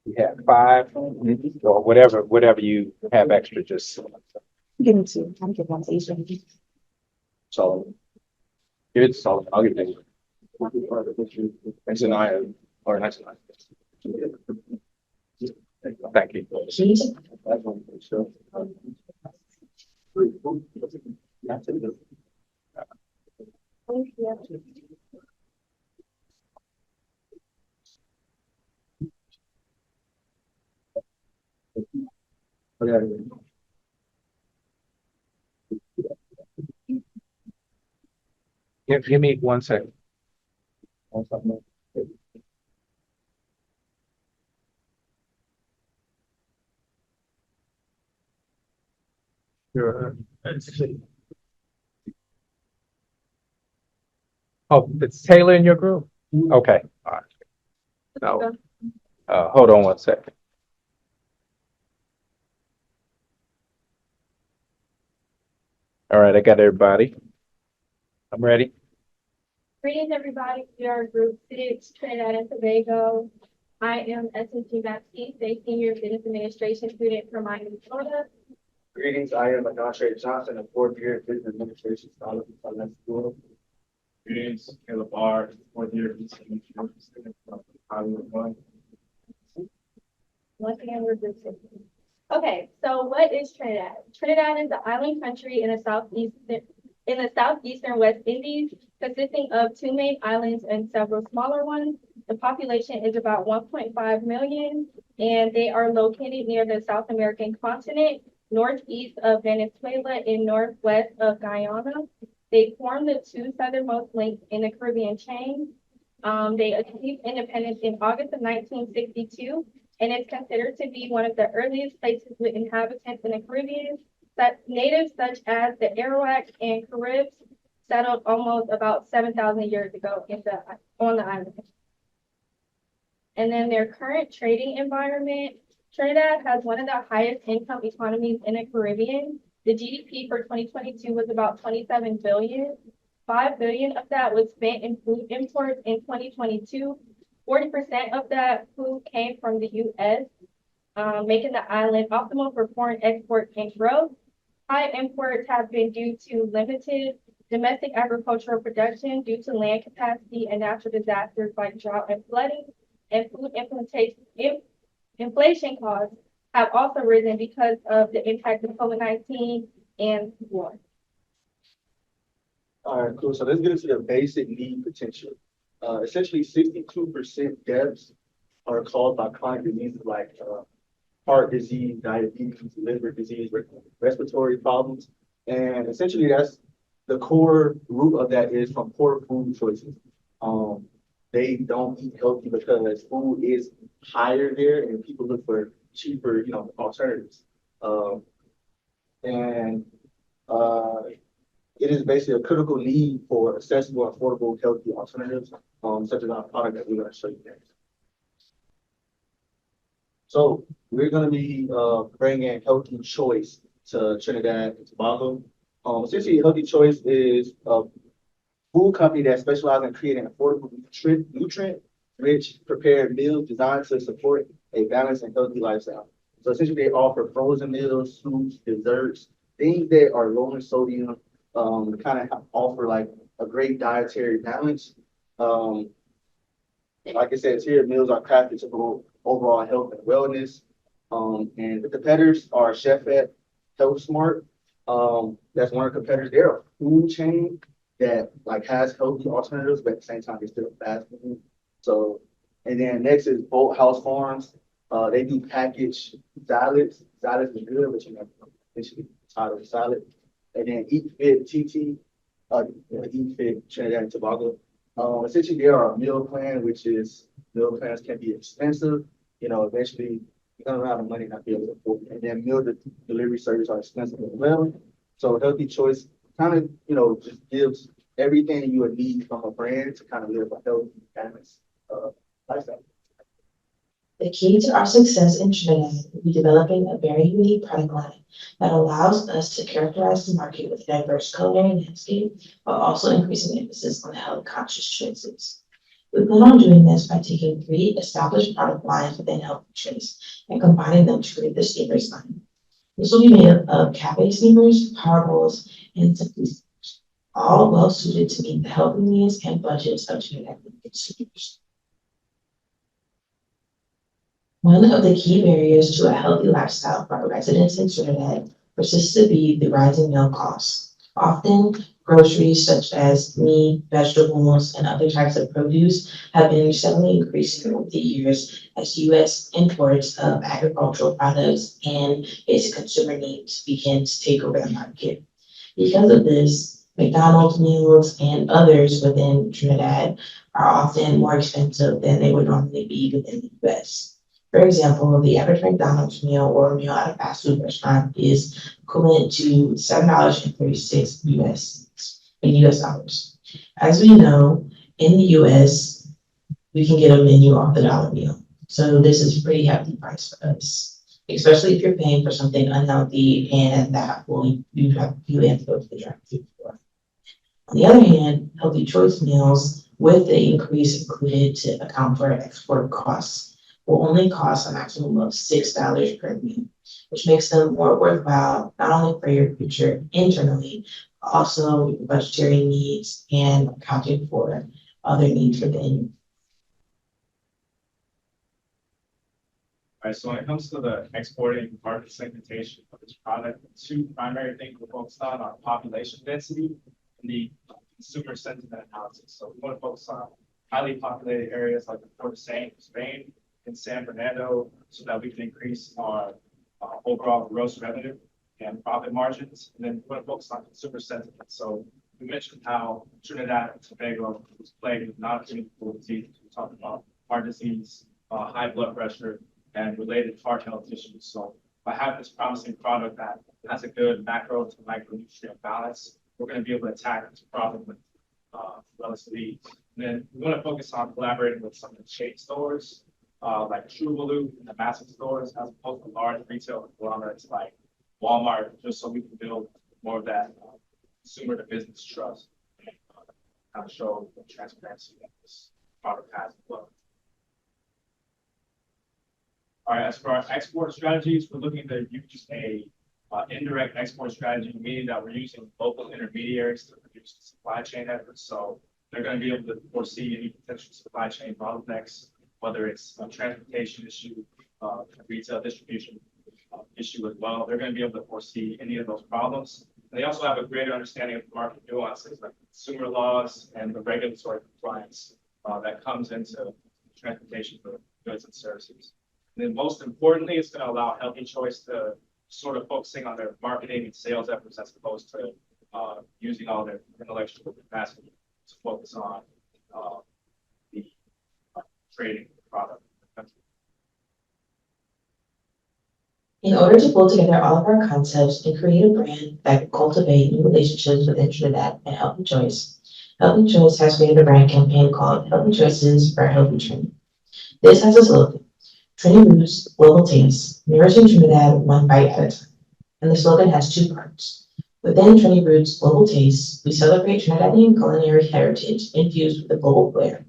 Speaker 2: We have 5 or whatever you have extra, just.
Speaker 5: Give me 2. I'm giving one to each of you.
Speaker 10: Solid. Give it to Solid. I'll give it to you. Nice and I, or nice and I.
Speaker 2: Thank you. Give me 1 second. Sure. Oh, it's Taylor in your group? Okay, all right. No, hold on 1 second. All right, I got everybody. I'm ready.
Speaker 3: Greetings, everybody. We are Group 6, Trinidad and Tobago. I am SMG Baptiste, a senior business administration student from Miami, Florida.
Speaker 10: Greetings, I am Adontre Johnson, a 4th-year business administration scholar from Finance School. Greetings, Caleb Barr, 4th-year business administration student from Hollywood One.
Speaker 3: Once again, we're Group 6. Okay, so what is Trinidad? Trinidad is an island country in the southeastern West Indies, consisting of 2 main islands and several smaller ones. The population is about 1.5 million, and they are located near the South American continent, northeast of Venezuela and northwest of Guyana. They form the 2 southernmost links in the Caribbean chain. They achieved independence in August of 1962, and it's considered to be one of the earliest places with inhabitants in the Caribbean. That natives such as the Arawaks and Caribs settled almost about 7,000 years ago on the island. And then their current trading environment, Trinidad has one of the highest income economies in the Caribbean. The GDP for 2022 was about 27 billion. 5 billion of that was spent in food imports in 2022. 40% of that food came from the US, making the island optimal for foreign export and growth. High imports have been due to limited domestic agricultural production due to land capacity and natural disasters like drought and flooding. And food inflation costs have also risen because of the impact of COVID-19 and war.
Speaker 1: All right, cool. So let's get into the basic need potential. Essentially, 62% deaths are caused by chronic diseases like heart disease, diabetes, liver disease, respiratory problems. And essentially, that's the core root of that is from poor food choices. They don't eat healthy because food is higher there and people look for cheaper, alternatives. It is basically a critical need for accessible, affordable, healthy alternatives, such as our product that we're going to show you next. So we're going to be bringing healthy choice to Trinidad and Tobago. Essentially, healthy choice is food company that specializes in creating affordable, nutrient-rich prepared meals designed to support a balanced and healthy lifestyle. So essentially, they offer frozen meals, soups, desserts, things that are low in sodium, kind of offer like a great dietary balance. Like I said, here meals are crafted to promote overall health and wellness. And the competitors are Chef at Health Smart. That's one of the competitors. They're a food chain that like has healthy alternatives, but at the same time, it's still fast food. So, and then next is Bolt House Farms. They do packaged salads. Salads is good, but you know, essentially tired of salad. And then Eat Fit TT, Eat Fit Trinidad and Tobago. Essentially, they are a meal plan, which is meal plans can be expensive. You know, eventually you're gonna run out of money not be able to afford it. And then delivery service are expensive as well. So Healthy Choice kind of, you know, just gives everything you would need from a brand to kind of live a healthy, balanced lifestyle.
Speaker 11: The key to our success in Trinidad will be developing a very unique product line that allows us to characterize the market with a diverse culinary landscape, while also increasing emphasis on health-conscious choices. We plan on doing this by taking 3 established product lines within Healthy Choice and combining them to create the Sneakers line. This will be made of cafe sneakers, power bowls, and simply sneakers, all well suited to meet the healthy needs and budgets of Trinidad consumers. One of the key barriers to a healthy lifestyle for our residents in Trinidad persists to be the rising meal costs. Often, groceries such as meat, vegetables, and other types of produce have been steadily increasing over the years as U.S. imports of agricultural products and basic consumer needs begin to take over the market. Because of this, McDonald's meals and others within Trinidad are often more expensive than they would normally be within the U.S. For example, the average McDonald's meal or meal at a fast food restaurant is equivalent to $7.36 US dollars. As we know, in the US, we can get a menu off the dollar meal. So this is a pretty hefty price for us, especially if you're paying for something unhealthy and that you have to go to the drive-thru for. On the other hand, Healthy Choice meals with the increase included to account for export costs will only cost a maximum of $6 per meal, which makes them more worthwhile, not only for your future internally, but also your budgetary needs and accounting for other needs within.
Speaker 12: All right, so when it comes to the exporting market segmentation of this product, 2 primary things we're focused on are population density and the consumer sentiment analysis. So we want to focus on highly populated areas like the Port of Spain, in San Fernando, so that we can increase our overall gross revenue and profit margins. And then we want to focus on consumer sentiment. So we mentioned how Trinidad and Tobago was plagued with non-communicable diseases. We talked about heart disease, high blood pressure, and related heart health issues. So by having this promising product that has a good macro to micronutrient balance, we're going to be able to attack this problem with relatively. And then we want to focus on collaborating with some of the chain stores, like Truvaloo and the massive stores, as opposed to large retail conglomerates like Walmart, just so we can build more of that consumer to business trust and kind of show the transparency that this product has as well. All right, as for our export strategies, we're looking to use a indirect export strategy, meaning that we're using local intermediaries to produce the supply chain efforts. So they're going to be able to foresee any potential supply chain bottlenecks, whether it's a transportation issue, a retail distribution issue as well. They're going to be able to foresee any of those problems. And they also have a greater understanding of market nuances like consumer laws and the regulatory compliance that comes into transportation for goods and services. And then most importantly, it's going to allow Healthy Choice to sort of focusing on their marketing and sales efforts as opposed to using all their intellectual capacity to focus on the trading product.
Speaker 11: In order to pull together all of our concepts and create a brand that can cultivate new relationships within Trinidad and Healthy Choice has created a brand campaign called Healthy Choices for Healthy Trinidad. This has a slogan: Trinity Roots, Global Taste, Nourishing Trinidad one bite at a time. And the slogan has 2 parts. Within Trinity Roots Global Tastes, we celebrate Trinidadian culinary heritage infused with a global flair.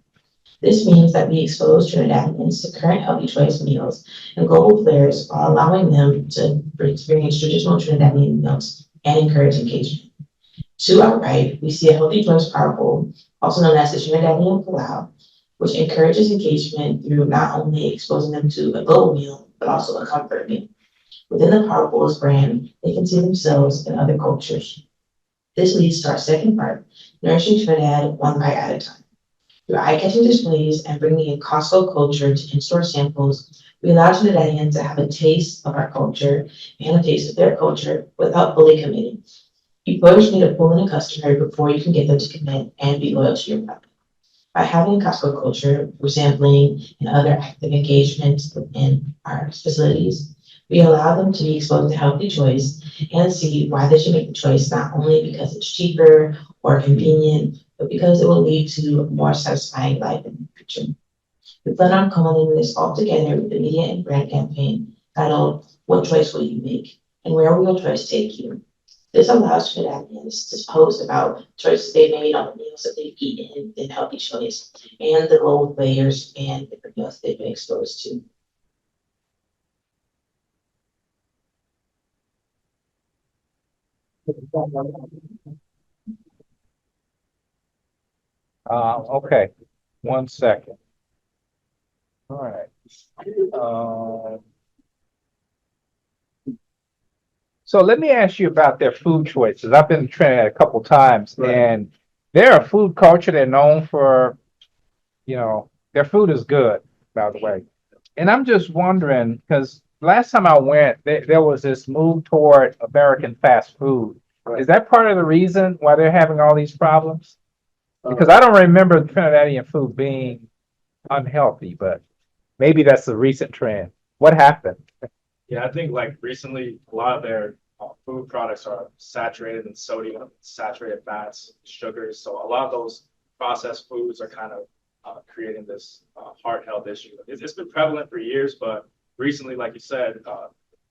Speaker 11: This means that we expose Trinidadians to current healthy choice meals and global flavors while allowing them to experience traditional Trinidadian meals and encourage engagement. To our right, we see a healthy choice power bowl, also known as the Trinidadian Palau, which encourages engagement through not only exposing them to a global meal, but also a comfort meal. Within the Power Bowls brand, they can see themselves in other cultures. This leads to our second part, nourishing Trinidad one bite at a time. Through eye-catching displays and bringing in Costco culture to in-store samples, we allow Trinidadians to have a taste of our culture and a taste of their culture without fully committing. You first need to pull in a customer before you can get them to commit and be loyal to your product. By having Costco culture, for sampling, and other active engagements within our facilities, we allow them to be exposed to healthy choice and see why they should make the choice not only because it's cheaper or convenient, but because it will lead to a more satisfying life in the future. We plan on culminating this all together with the media and brand campaign titled What Choice Will You Make? And Where Will Your Choice Take You? This allows Trinidadians to post about choices they made on the meals that they've eaten in healthy choice and the global players and different meals they've been exposed to.
Speaker 2: Okay, 1 second. All right. So let me ask you about their food choices. I've been to Trinidad a couple times, and they're a food culture. They're known for, their food is good, by the way. And I'm just wondering, because last time I went, there was this move toward American fast food. Is that part of the reason why they're having all these problems? Because I don't remember Trinidadian food being unhealthy, but maybe that's a recent trend. What happened?
Speaker 12: Yeah, I think like recently, a lot of their food products are saturated in sodium, saturated fats, sugars. So a lot of those processed foods are kind of creating this heart health issue. It's been prevalent for years, but recently, like you said,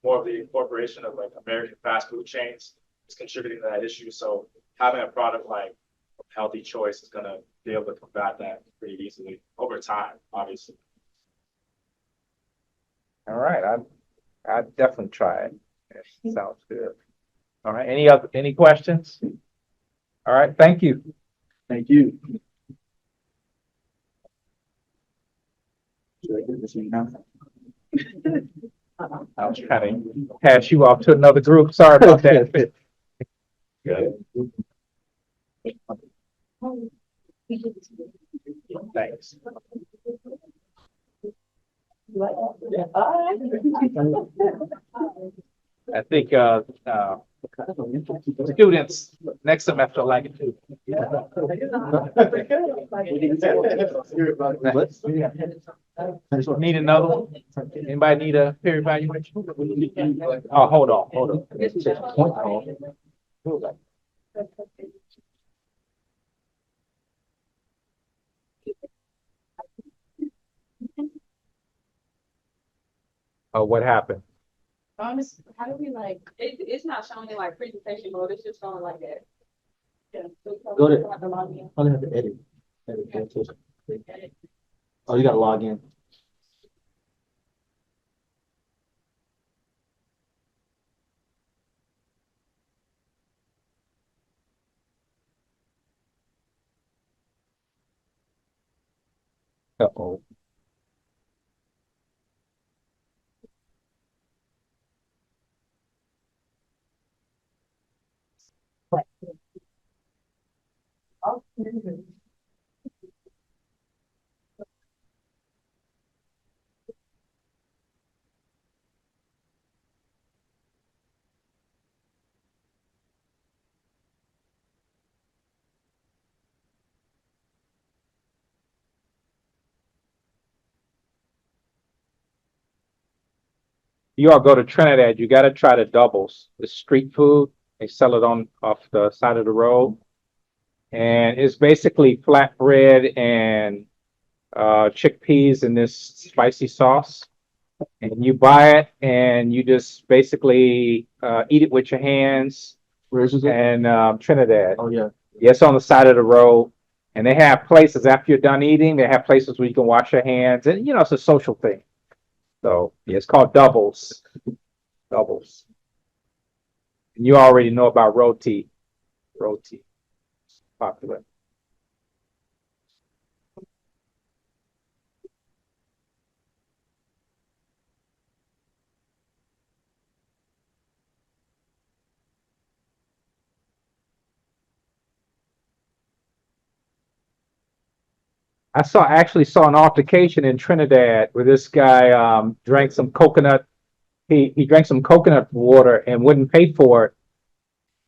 Speaker 12: more of the incorporation of like American fast food chains is contributing to that issue. So having a product like Healthy Choice is going to be able to combat that pretty easily over time, obviously.
Speaker 2: All right, I'd definitely try it. Sounds good. All right, any questions? All right, thank you.
Speaker 1: Thank you.
Speaker 2: I was trying to pass you off to another group. Sorry about that. Good. Thanks. I think students next semester like it too. Need another one? Anybody need a peer evaluation? Oh, hold on. Oh, what happened?
Speaker 7: How do we like, it's not showing in like presentation mode, it's just showing like that. Yeah.
Speaker 1: Go to, I'll have to edit. Oh, you gotta log in.
Speaker 2: Uh-oh. You all go to Trinidad, you got to try the doubles, the street food. They sell it on off the side of the road, and it's basically flatbread and chickpeas in this spicy sauce. And you buy it, and you just basically eat it with your hands.
Speaker 1: Where is it?
Speaker 2: and Trinidad.
Speaker 1: Oh, yeah.
Speaker 2: Yeah, it's on the side of the road. And they have places after you're done eating, they have places where you can wash your hands. And, you know, it's a social thing. So, yeah, it's called Doubles. Doubles. And you already know about roti. Roti. Popular. Actually saw an altercation in Trinidad where this guy drank some coconut. He drank some coconut water and wouldn't pay for it.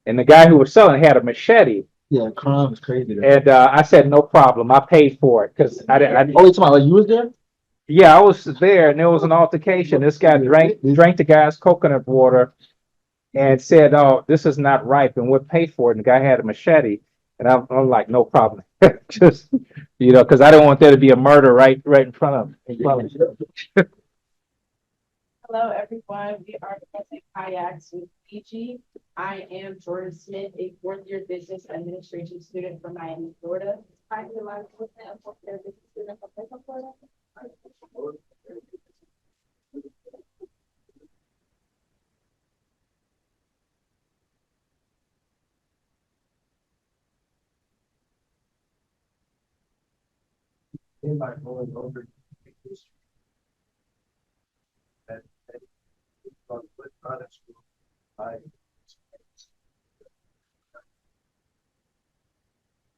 Speaker 2: And the guy who was selling had a machete.
Speaker 1: Yeah, crime is crazy there.
Speaker 2: And I said, no problem. I paid for it because I didn't.
Speaker 1: Oh, it's about like you was there?
Speaker 2: Yeah, I was there and there was an altercation. This guy drank the guy's coconut water and said, "Oh, this is not ripe," and would pay for it. And the guy had a machete, and I'm like, "No problem." Just because I don't want there to be a murder right in front of me.
Speaker 6: Hello, everyone. We are present kayaks with Fiji. I am Jordan Smith, a fourth-year business administration student from Miami, Florida.
Speaker 3: I'm the live president of healthcare business student from Central Florida.
Speaker 10: By going over that products by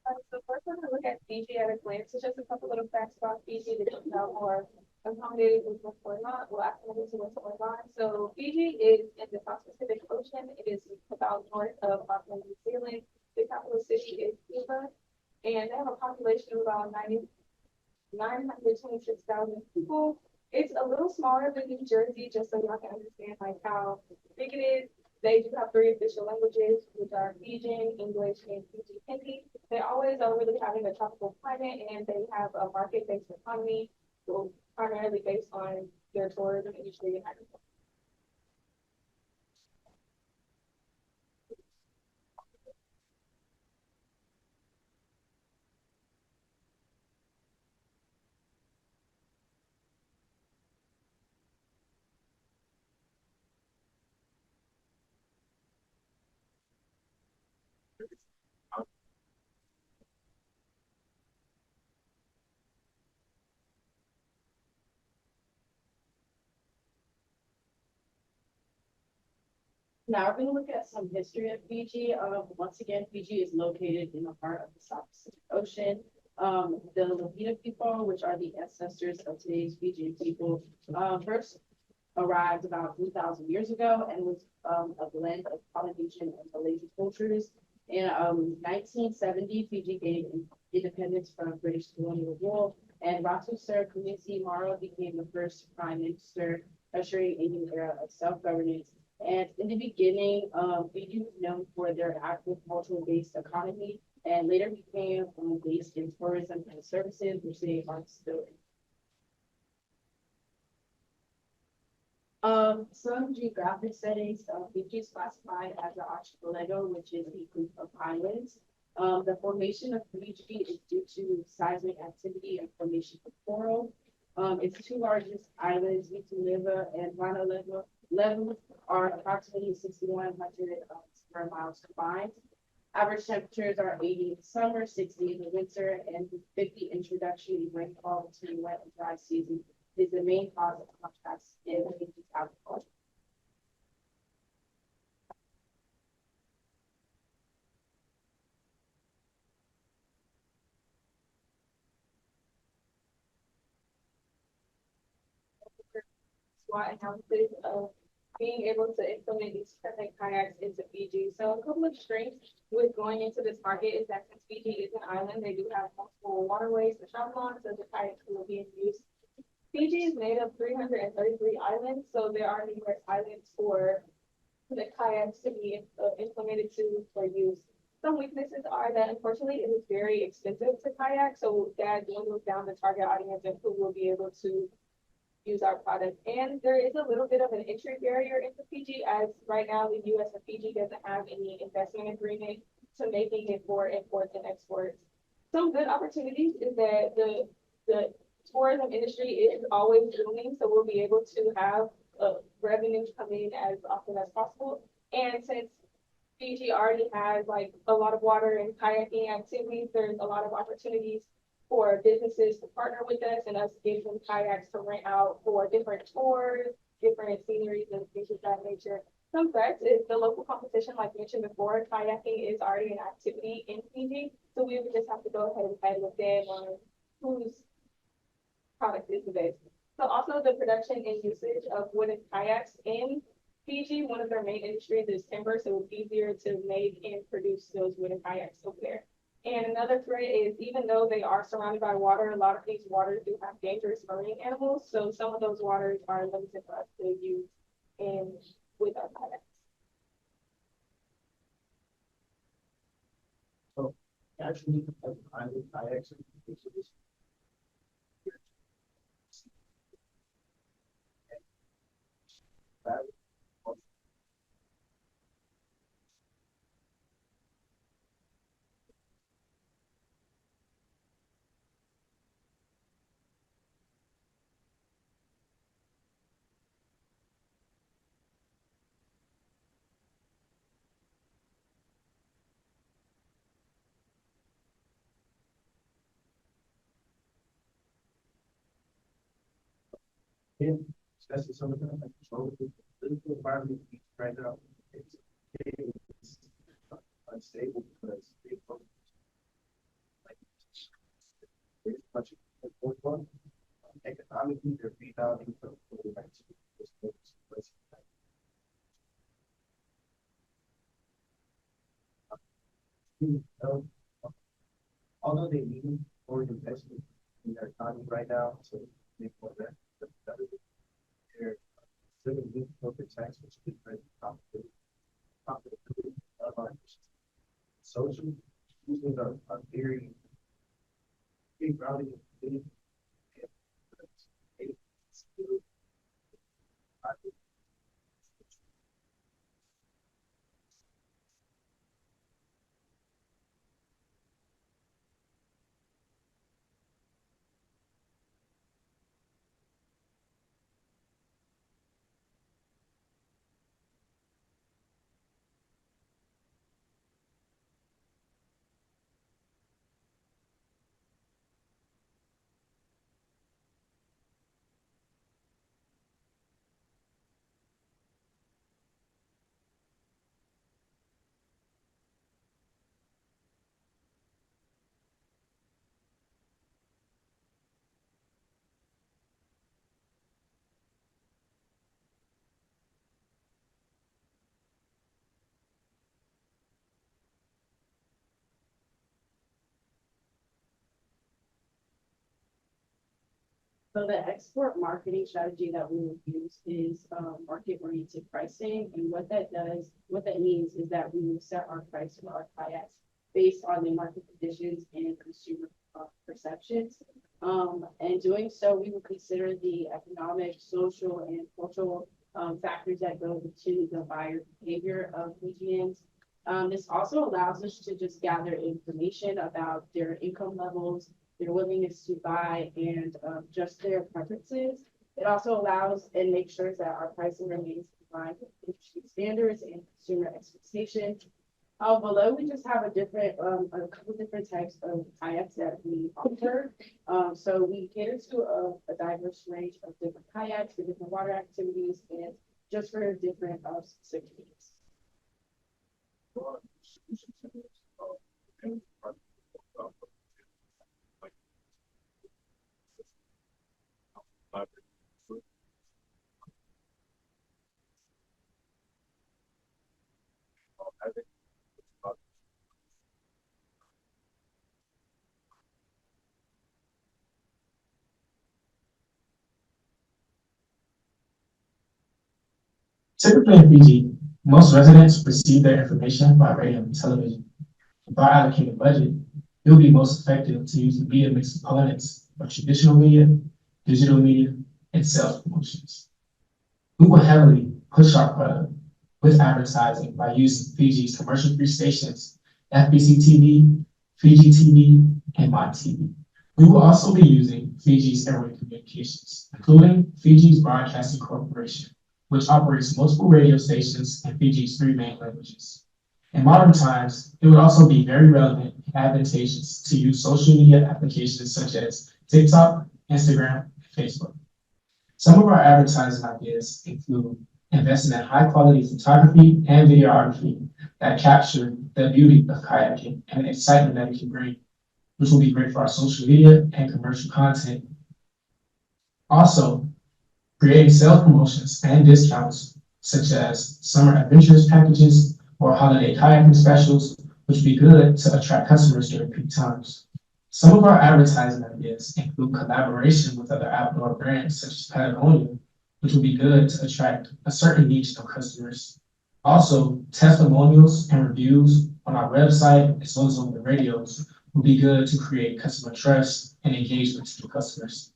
Speaker 3: So first, we're going to look at Fiji at a glance. So just a couple little facts about Fiji that you know more accommodated with what's going on. Well, acclimated to what's going on. So Fiji is in the South Pacific Ocean. It is about north of Auckland, New Zealand. The capital city is Cuba, and they have a population of about 926,000 people. It's a little smaller than New Jersey, just so y'all can understand like how big it is. They do have 3 official languages, which are Fijian, English, and Fiji Hindi. They always are really having a tropical climate, and they have a market-based economy, primarily based on their tourism industry and agriculture.
Speaker 6: Now we're going to look at some history of Fiji. Once again, Fiji is located in the heart of the South Pacific Ocean. The Lavina people, which are the ancestors of today's Fijian people, first arrived about 3,000 years ago and was a blend of Polynesian and Malaysian cultures. In 1970, Fiji gained independence from British colonial rule, and Ratu Sir Kumisi Maro became the first prime minister, ushering a new era of self-governance. And in the beginning, Fiji was known for their agricultural-based economy, and later became based in tourism and services, which they are still in. Some geographic settings, Fiji is classified as an archipelago, which is a group of islands. The formation of Fiji is due to seismic activity and formation of coral. Its 2 largest islands, Vituleva and Vanaleva, are approximately 6,100 square miles combined. Average temperatures are 80 in the summer, 60 in the winter, and with the introduction of rainfall between wet and dry season is the main cause of contrasts in Fiji's agriculture.
Speaker 3: SWOT analysis of being able to implement these present kayaks into Fiji. So a couple of strengths with going into this market is that since Fiji is an island, they do have multiple waterways to travel on, so the kayaks will be in use. Fiji is made of 333 islands, so there are numerous islands for the kayaks to be implemented to for use. Some weaknesses are that unfortunately it is very expensive to kayak, so that dwindles down the target audience and who will be able to use our product. And there is a little bit of an entry barrier into Fiji, as right now the US and Fiji doesn't have any investment agreement to making it for imports and exports. Some good opportunities is that the tourism industry is always booming, so we'll be able to have revenue come in as often as possible. And since Fiji already has like a lot of water and kayaking activities, there's a lot of opportunities for businesses to partner with us and us give them kayaks to rent out for different tours, different sceneries and things of that nature. Some threats is the local competition, like mentioned before, kayaking is already an activity in Fiji. So we would just have to go ahead and fight with them on whose product is the best. So also the production and usage of wooden kayaks in Fiji, one of their main industries is timber, so it's easier to make and produce those wooden kayaks over there. And another threat is even though they are surrounded by water, a lot of these waters do have dangerous marine animals. So some of those waters are limited for us to use in with our kayaks.
Speaker 8: So actually, island kayaks are especially some of them like control the political environment right now. It's unstable because they like there's a bunch of one. Economically, they're rebounding from COVID-19. Although they need more investment in their economy right now to make more rent, they're still need corporate tax, which is very profitability of our social issues are very big routing and
Speaker 6: So the export marketing strategy that we would use is market-oriented pricing. And what that does, what that means is that we will set our price for our kayaks based on the market conditions and consumer perceptions. And doing so, we will consider the economic, social, and cultural factors that go into the buyer behavior of Fijians. This also allows us to just gather information about their income levels, their willingness to buy, and just their preferences. It also allows and makes sure that our pricing remains in line with industry standards and consumer expectations. Below, we just have a couple different types of kayaks that we offer. So we cater to a diverse range of different kayaks for different water activities and just for different specific needs.
Speaker 13: Typically in Fiji, most residents receive their information by radio and television. By allocating budget, it will be most effective to use the media mix components of traditional media, digital media, and sales promotions. We will heavily push our product with advertising by using Fiji's commercial-free stations, FBC TV, Fiji TV, and MAN TV. We will also be using Fiji's airway communications, including Fiji's Broadcasting Corporation, which operates multiple radio stations in Fiji's 3 main languages. In modern times, it would also be very relevant and advantageous to use social media applications such as TikTok, Instagram, and Facebook. Some of our advertising ideas include investing in high-quality photography and videography that capture the beauty of kayaking and the excitement that it can bring, which will be great for our social media and commercial content. Also, creating sales promotions and discounts, such as summer adventures packages or holiday kayaking specials, which would be good to attract customers during peak times. Some of our advertising ideas include collaboration with other outdoor brands, such as Patagonia, which will be good to attract a certain niche of customers. Also, testimonials and reviews on our website, as well as on the radios, will be good to create customer trust and engagement with customers.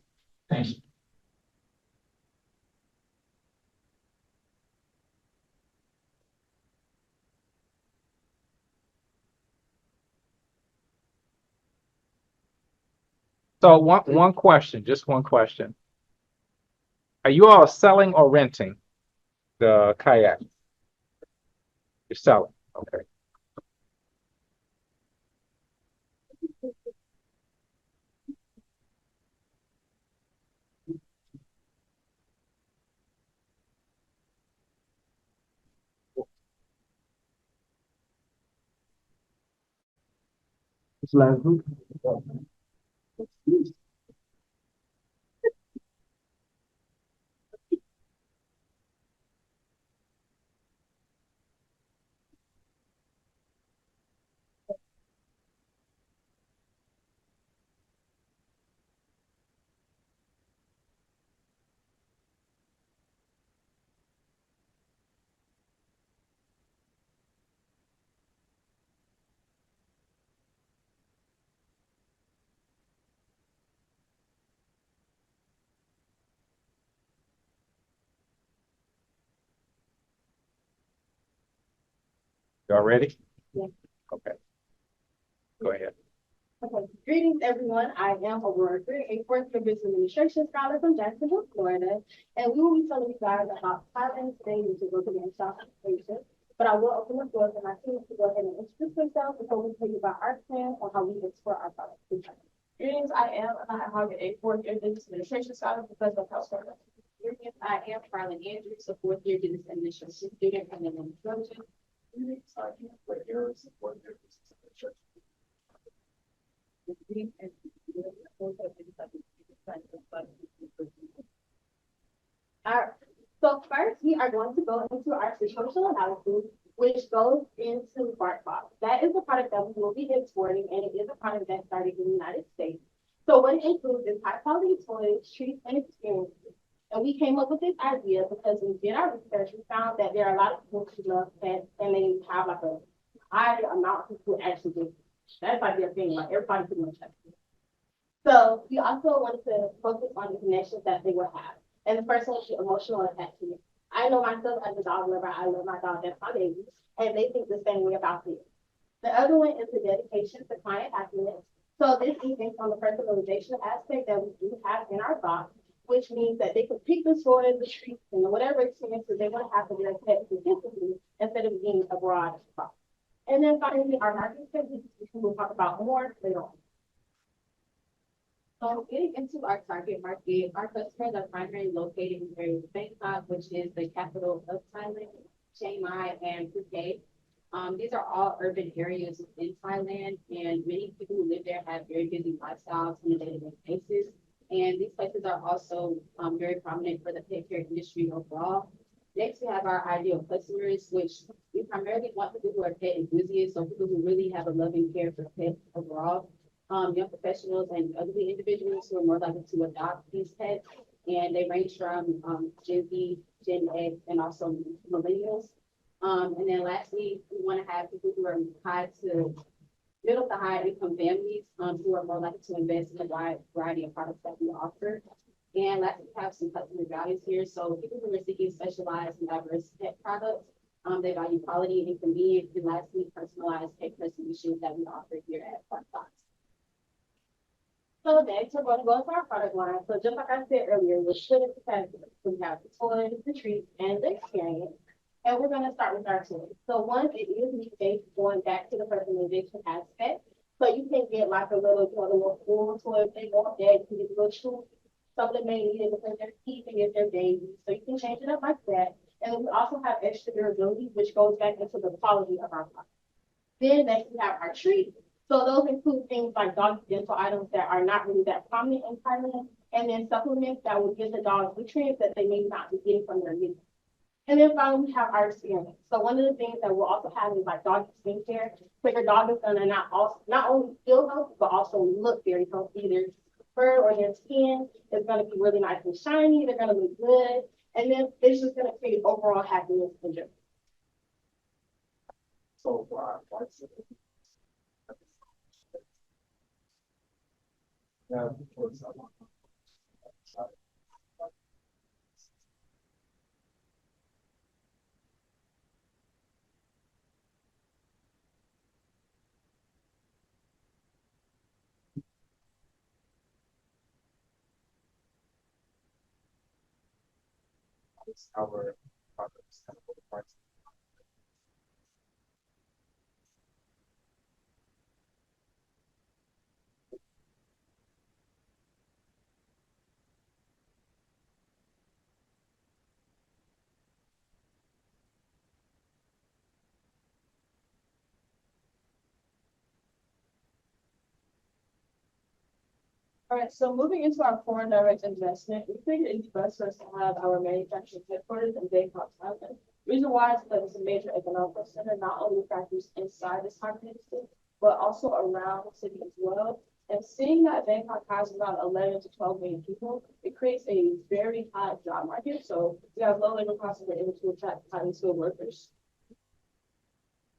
Speaker 13: Thank you.
Speaker 2: So one question, just one question. Are you all selling or renting the kayak? You're selling, okay.
Speaker 1: This last group.
Speaker 2: Y'all ready?
Speaker 9: Yeah.
Speaker 2: Okay. Go ahead.
Speaker 9: Okay. Greetings, everyone. I am Aurora Green, a fourth-year business administration scholar from Jacksonville, Florida, and we will be telling you guys about Thailand today, which is located in Southeast Asia. But I will open the floor for my team to go ahead and introduce themselves before we tell you about our plans on how we export our products to China.
Speaker 3: Greetings, I am a fourth-year business administration scholar, professor of health service.
Speaker 7: Greetings, I am Carlin Andrews, a fourth-year business administration student from the Trojan.
Speaker 4: Greetings, I am Blake Harris, fourth-year business administration.
Speaker 9: Alright, so first we are going to go into our situational analysis, which goes into BarkBox. That is a product that we will be exporting, and it is a product that started in the United States. So what it includes is high quality toys, treats, and experiences. And we came up with this idea because we did our research. We found that there are a lot of people who love pets, and they have like a high amount of people who actually do. That's like their thing, like everybody pretty much has it. So we also wanted to focus on the connections that they would have. And the first one is the emotional attachment. I know myself as a dog lover, I love my dog, that's my baby, and they think the same way about me. The other one is the dedication to client happiness. So this is based on the personalization aspect that we do have in our box, which means that they can pick the toys, the treats, and whatever experiences they want to have for their pet specifically instead of being a broad box. And then finally, our marketing strategies, which we will talk about more later on.
Speaker 7: So getting into our target market, our customers are primarily located in Bangkok, which is the capital of Thailand, Chiang Mai, and Phuket. These are all urban areas in Thailand, and many people who live there have very busy lifestyles on a day-to-day basis. And these places are also very prominent for the pet care industry overall. Next, we have our ideal customers, which we primarily want people who are pet enthusiasts, so people who really have a love and care for pets overall. Young professionals and elderly individuals who are more likely to adopt these pets, and they range from Gen Z, Gen X, and also millennials. And then lastly, we want to have people who are middle to high income families who are more likely to invest in a wide variety of products that we offer.
Speaker 9: And lastly, we have some customer values here. So people who are seeking specialized and diverse pet products, they value quality and convenience. And lastly, personalized pet care solutions that we offer here at BarkBox. So next, we're going to go to our product line. So just like I said earlier, we're split into categories. We have the toys, the treats, and the experience. And we're going to start with our toys. So one, it is need-based, going back to the personalization aspect. So you can get like a little full toy if they want that. You can get a little shoe. Some of them may need it because they're teething if they're babies. So you can change it up like that. And then we also have extra durability, which goes back into the quality of our product. Then next we have our treats. So those include things like dog dental items that are not really that prominent in Thailand, and then supplements that will give the dogs nutrients that they may not be getting from their meat. And then finally, we have our experience. So one of the things that we'll also have is like dog skincare. So your dog is gonna not only feel healthy, but also look very healthy. Their fur or their skin is gonna be really nice and shiny. They're gonna look good. And then it's just gonna create overall happiness and joy.
Speaker 2: So for our parts. Yeah, towards that one. Our products and other parts.
Speaker 3: All right, so moving into our foreign direct investment, we figured it's best for us to have our manufacturing headquarters in Bangkok, Thailand. Reason why is because it's a major economic center, not only factors inside this continent, but also around the city as well. And seeing that Bangkok has about 11 to 12 million people, it creates a very high job market. So we have low labor costs and we're able to attract highly skilled workers.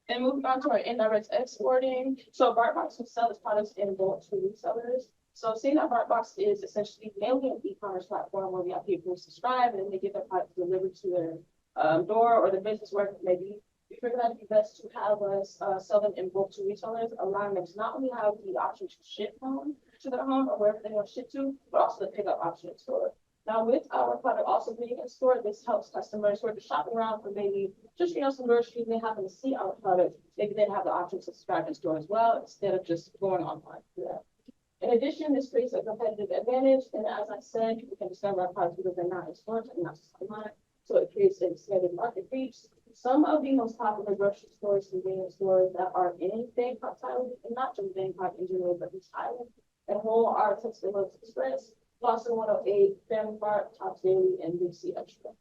Speaker 3: And moving on to our indirect exporting. So BarkBox will sell its products in bulk to resellers. So seeing that BarkBox is essentially mainly an e-commerce platform where we have people subscribe and they get their products delivered to their door or the business where it may be. We figured that it'd be best to have us sell them in bulk to retailers, allowing them to not only have the option to ship home to their home or wherever they want to ship to, but also the pickup option in store. Now, with our product also being in store, this helps customers who are just shopping around for maybe just, some groceries, they happen to see our product, maybe they have the option to subscribe in store as well, instead of just going online for that. In addition, this creates a competitive advantage, and as I said, people can discover our products because they're not in stores and not just online, so it creates an expanded market reach. Some of the most popular grocery stores, convenience stores that are in Bangkok, Thailand, and not just Bangkok in general, but in Thailand, and whole are Texas Express, Boston 108, Family Mart, Tops Daily, and Big C Extra.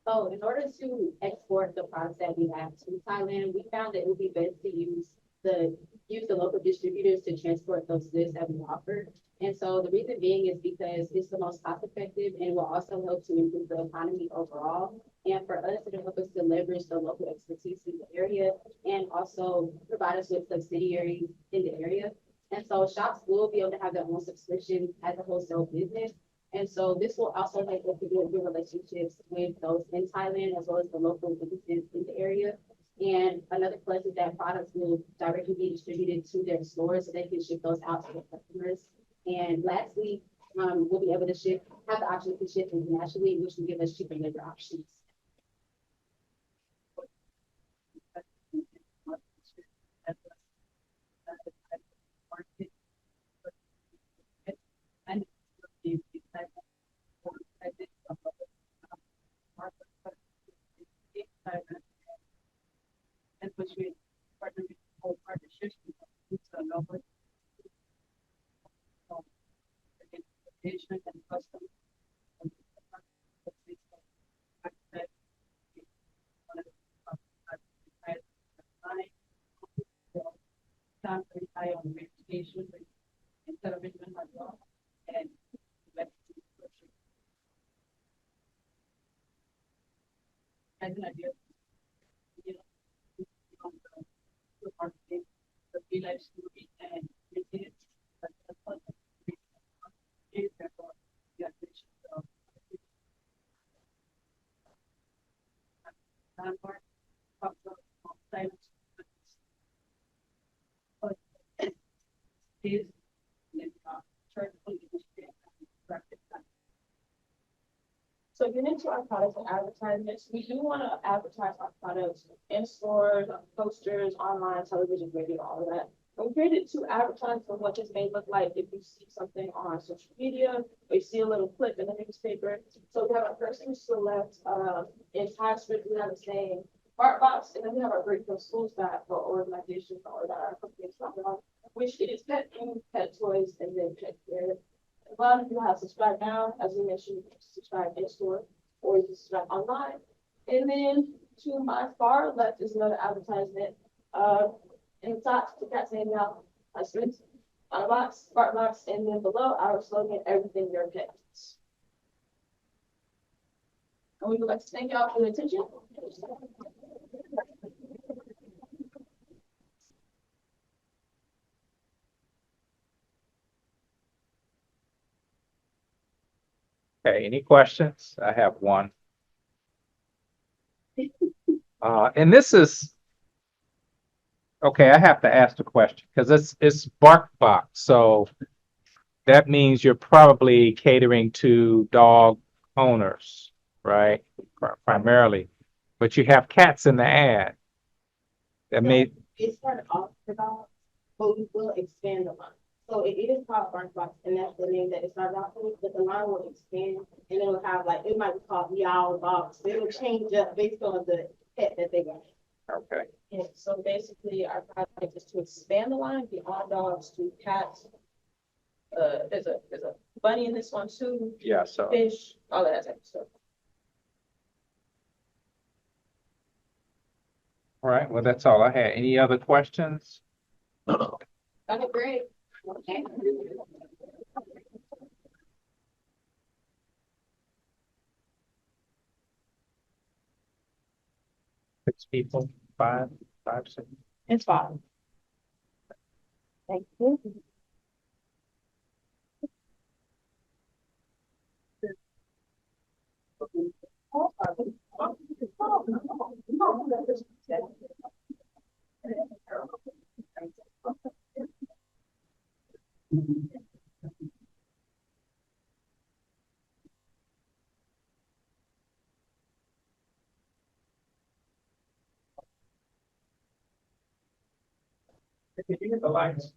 Speaker 9: So in order to export the products that we have to Thailand, we found that it would be best to use the local distributors to transport those goods that we offer. And so the reason being is because it's the most cost effective and will also help to improve the economy overall. And for us, it'll help us to leverage the local expertise in the area and also provide us with subsidiaries in the area. And so shops will be able to have their own subscription as a wholesale business. And so this will also help us to build good relationships with those in Thailand as well as the local businesses in the area. And another plus is that products will directly be distributed to their stores so they can ship those out to their customers. And lastly, we'll be able to have the option to ship internationally, which will give us cheaper labor options.
Speaker 7: And which we partner with whole partnerships with engagement and custom. Sound very high on reputation and television as well. And as an idea, marketing, the live story and
Speaker 3: So getting into our products and advertisements, we do want to advertise our products in stores, on posters, online, television, radio, all of that. And we created two advertisements for what this may look like if you see something on social media, or you see a little clip in the newspaper. So we have our first image to the left, in TypeScript, we have the same art box, and then we have our Great for Schools that for organizations or that our company is talking about, which it is pet food, pet toys, and then pet care. A lot of you have subscribed now, as we mentioned, you can subscribe in store or you can subscribe online. And then to my far left is another advertisement. In the top, the cat's name out, I spent on a box, smart box, and then below our slogan, everything your pet needs. And we would like to thank y'all for your attention.
Speaker 2: Okay, any questions? I have one. And this is, okay, I have to ask the question because it's BarkBox. So that means you're probably catering to dog owners, right? Primarily, but you have cats in the ad. That may,
Speaker 5: It started off for dogs, but we will expand the line. So it is called BarkBox, and that's the name that it started off with, but the line will expand, and it will have like, it might be called Meow Box. It will change up based on the pet that they got.
Speaker 2: okay.
Speaker 3: And so basically our project is to expand the line beyond dogs to cats. There's a bunny in this one too,
Speaker 2: Yeah, so,
Speaker 3: fish, all of that type of stuff.
Speaker 2: all right, well, that's all I had. Any other questions?
Speaker 3: Okay, great. Okay.
Speaker 2: 6 people, 5, 6.
Speaker 3: It's fine. Thank you.
Speaker 2: Can you hit the lights?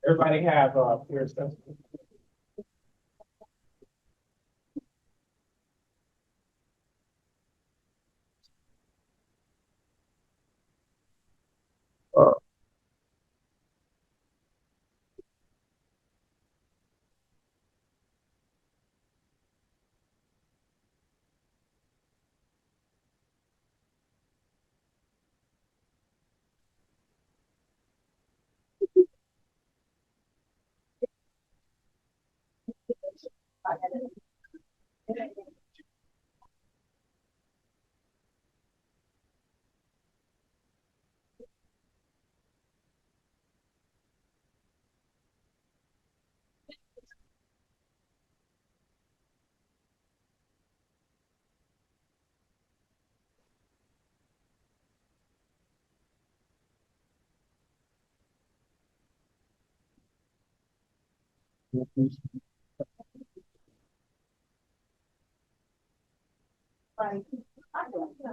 Speaker 2: Everybody have clear stuff.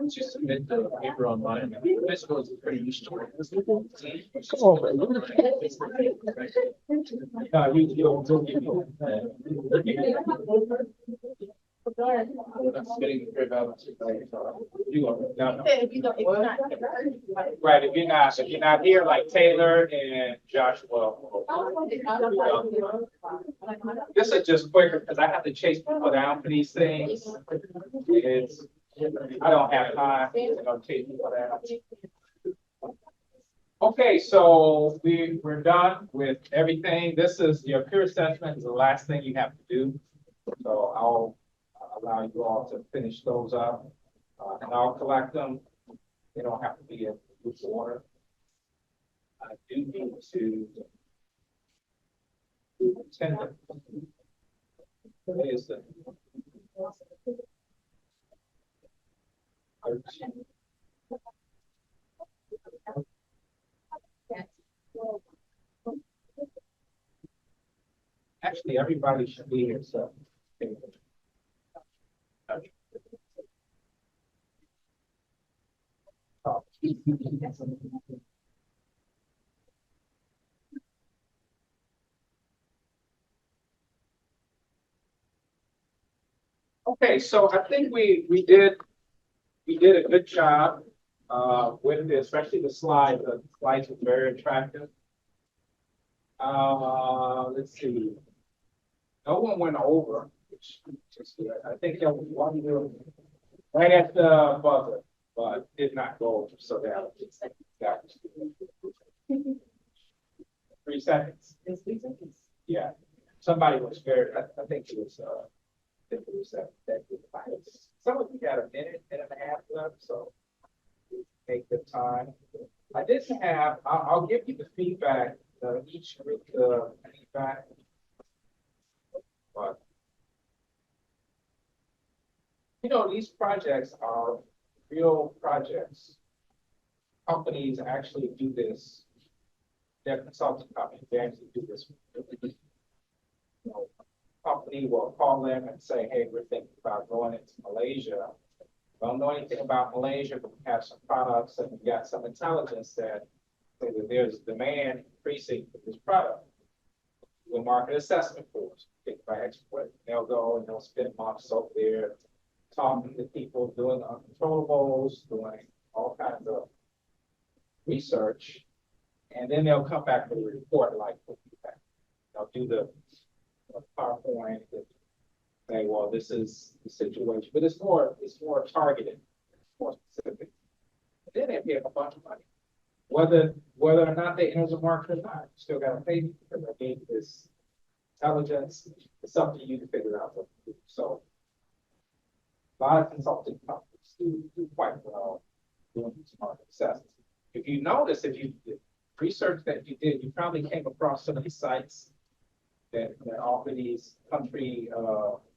Speaker 4: Just submit the paper online. This goes pretty useful.
Speaker 2: Come on, man.
Speaker 4: That's getting very balanced. You are.
Speaker 2: No, no.
Speaker 5: If you don't, if you're not.
Speaker 2: Right, if you're not here, like Taylor and Joshua. This is just quicker because I have to chase people down for these things. I don't have time to chase people down. Okay, so we're done with everything. This is your peer assessment is the last thing you have to do. So I'll allow you all to finish those up, and I'll collect them. They don't have to be in loose order. I do need to Attendant. What is it? Actually, everybody should be here, so. Okay, so I think we did a good job with it, especially the slides. The slides were very attractive. Let's see. No one went over, which is good. I think there was one room right at the buzzer, but did not go over. So that was 3 seconds.
Speaker 7: It's 3 seconds.
Speaker 2: Yeah. Somebody was very, I think it was that some of you got a minute and a half left, so take the time. I did have, I'll give you the feedback, each group, feedback. But, you know, these projects are real projects. Companies actually do this. Their consulting companies, they actually do this. You know, company will call them and say, hey, we're thinking about going into Malaysia. Don't know anything about Malaysia, but we have some products and we got some intelligence that say that there's demand increasing for this product. Do a market assessment for us, picked by expert. They'll go and they'll spend months over there talking to people, doing uncontrollables, doing all kinds of research, and then they'll come back with a report like they'll do the PowerPoint and say, well, this is the situation, but it's more targeted, more specific. And then they pay a bunch of money. Whether or not they enter the market or not, you still gotta pay me because I gave this intelligence. It's up to you to figure out what to do. So a lot of consulting companies do quite well doing these market assessments. If you notice, if you did research that you did, you probably came across some of these sites that offer these country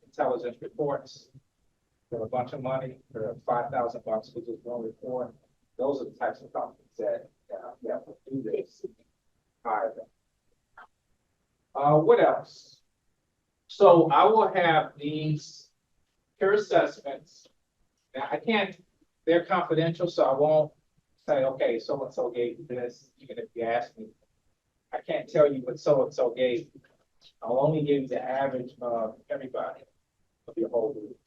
Speaker 2: intelligence reports for a bunch of money, for $5,000 for just one report. Those are the types of companies that will do this. Hire them. What else? So I will have these peer assessments. Now I can't, they're confidential, so I won't say, okay, so-and-so gave you this, even if you ask me. I can't tell you what so-and-so gave you. I'll only give you the average of everybody, of your whole group.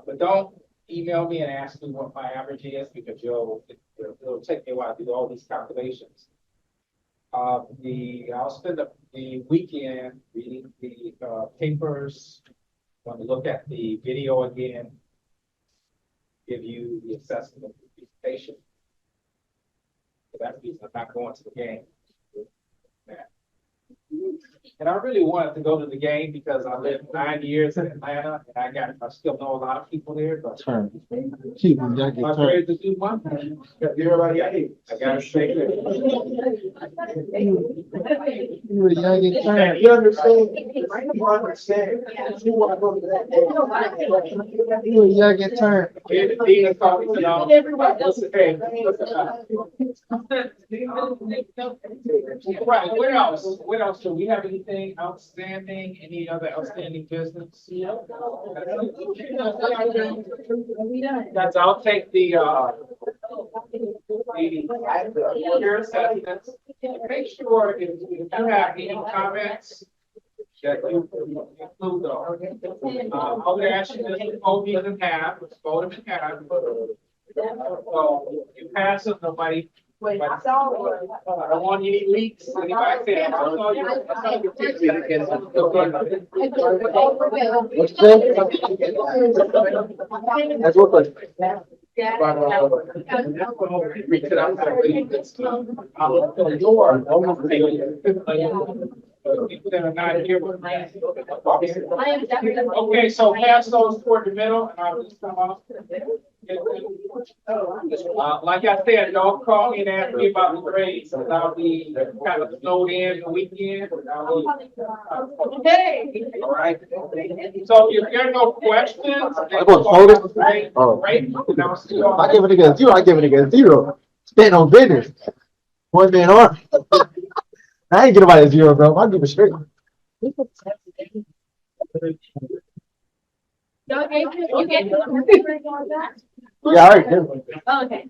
Speaker 2: But don't email me and ask me what my average is because it'll take me a while to do all these calculations. I'll spend the weekend reading the papers. Want to look at the video again, give you the assessment of the presentation. For that reason, I'm not going to the game. And I really wanted to go to the game because I lived 9 years in Atlanta and I still know a lot of people there. But
Speaker 1: Turn. Keep them, y'all get
Speaker 2: I'm
Speaker 1: turned.
Speaker 2: ready to do one thing. Everybody, I gotta stay there.
Speaker 1: Y'all get turned.
Speaker 8: You understand? You understand? You want to go to that game.
Speaker 1: Y'all get turned.
Speaker 2: Yeah, the dean is talking to y'all. Hey, right, what else? What else? Do we have anything outstanding? Any other outstanding business? Guys, I'll take the peer assessments. Make sure if you have any comments that you include those. I'll ask you to fold these in half, fold them in half. So you pass them, nobody. I don't want any leaks. Anybody say, I saw you.
Speaker 1: What's that? That's what
Speaker 2: People that are not here. Okay, so pass those toward the middle and I'll just come off. Like I said, don't call me and ask me about the grades, because I'll be kind of snowed in the weekend. Hey. All right. So if there are no questions.
Speaker 1: I go hold it. Oh.
Speaker 2: Great. And I'll see you all.
Speaker 1: I give it a 0. I give it a 0. Stand on business. One man arm. I ain't get nobody a 0, bro. I'll give it straight.
Speaker 9: Y'all gave him, you gave him.
Speaker 1: Yeah, all right. Good.
Speaker 9: Oh, okay.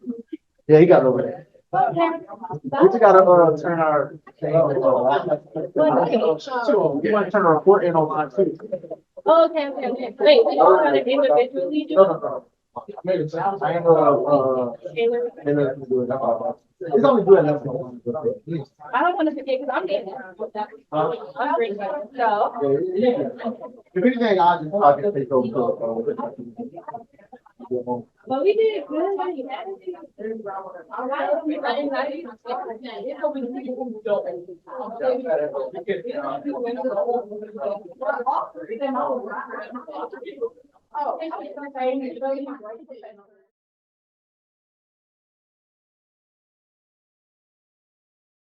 Speaker 1: Yeah, he got it over there.
Speaker 9: Okay.
Speaker 1: We just gotta turn our thing. We want to turn our report in online too.
Speaker 9: Oh, okay, okay, okay. Wait, we all gotta individually do it?
Speaker 1: No. I ain't know. It's only good enough.
Speaker 9: I don't wanna forget, cause I'm getting. I'm bringing it, so.
Speaker 1: If anything, I'll just take over.
Speaker 9: But we did good. You had it. All right. Oh.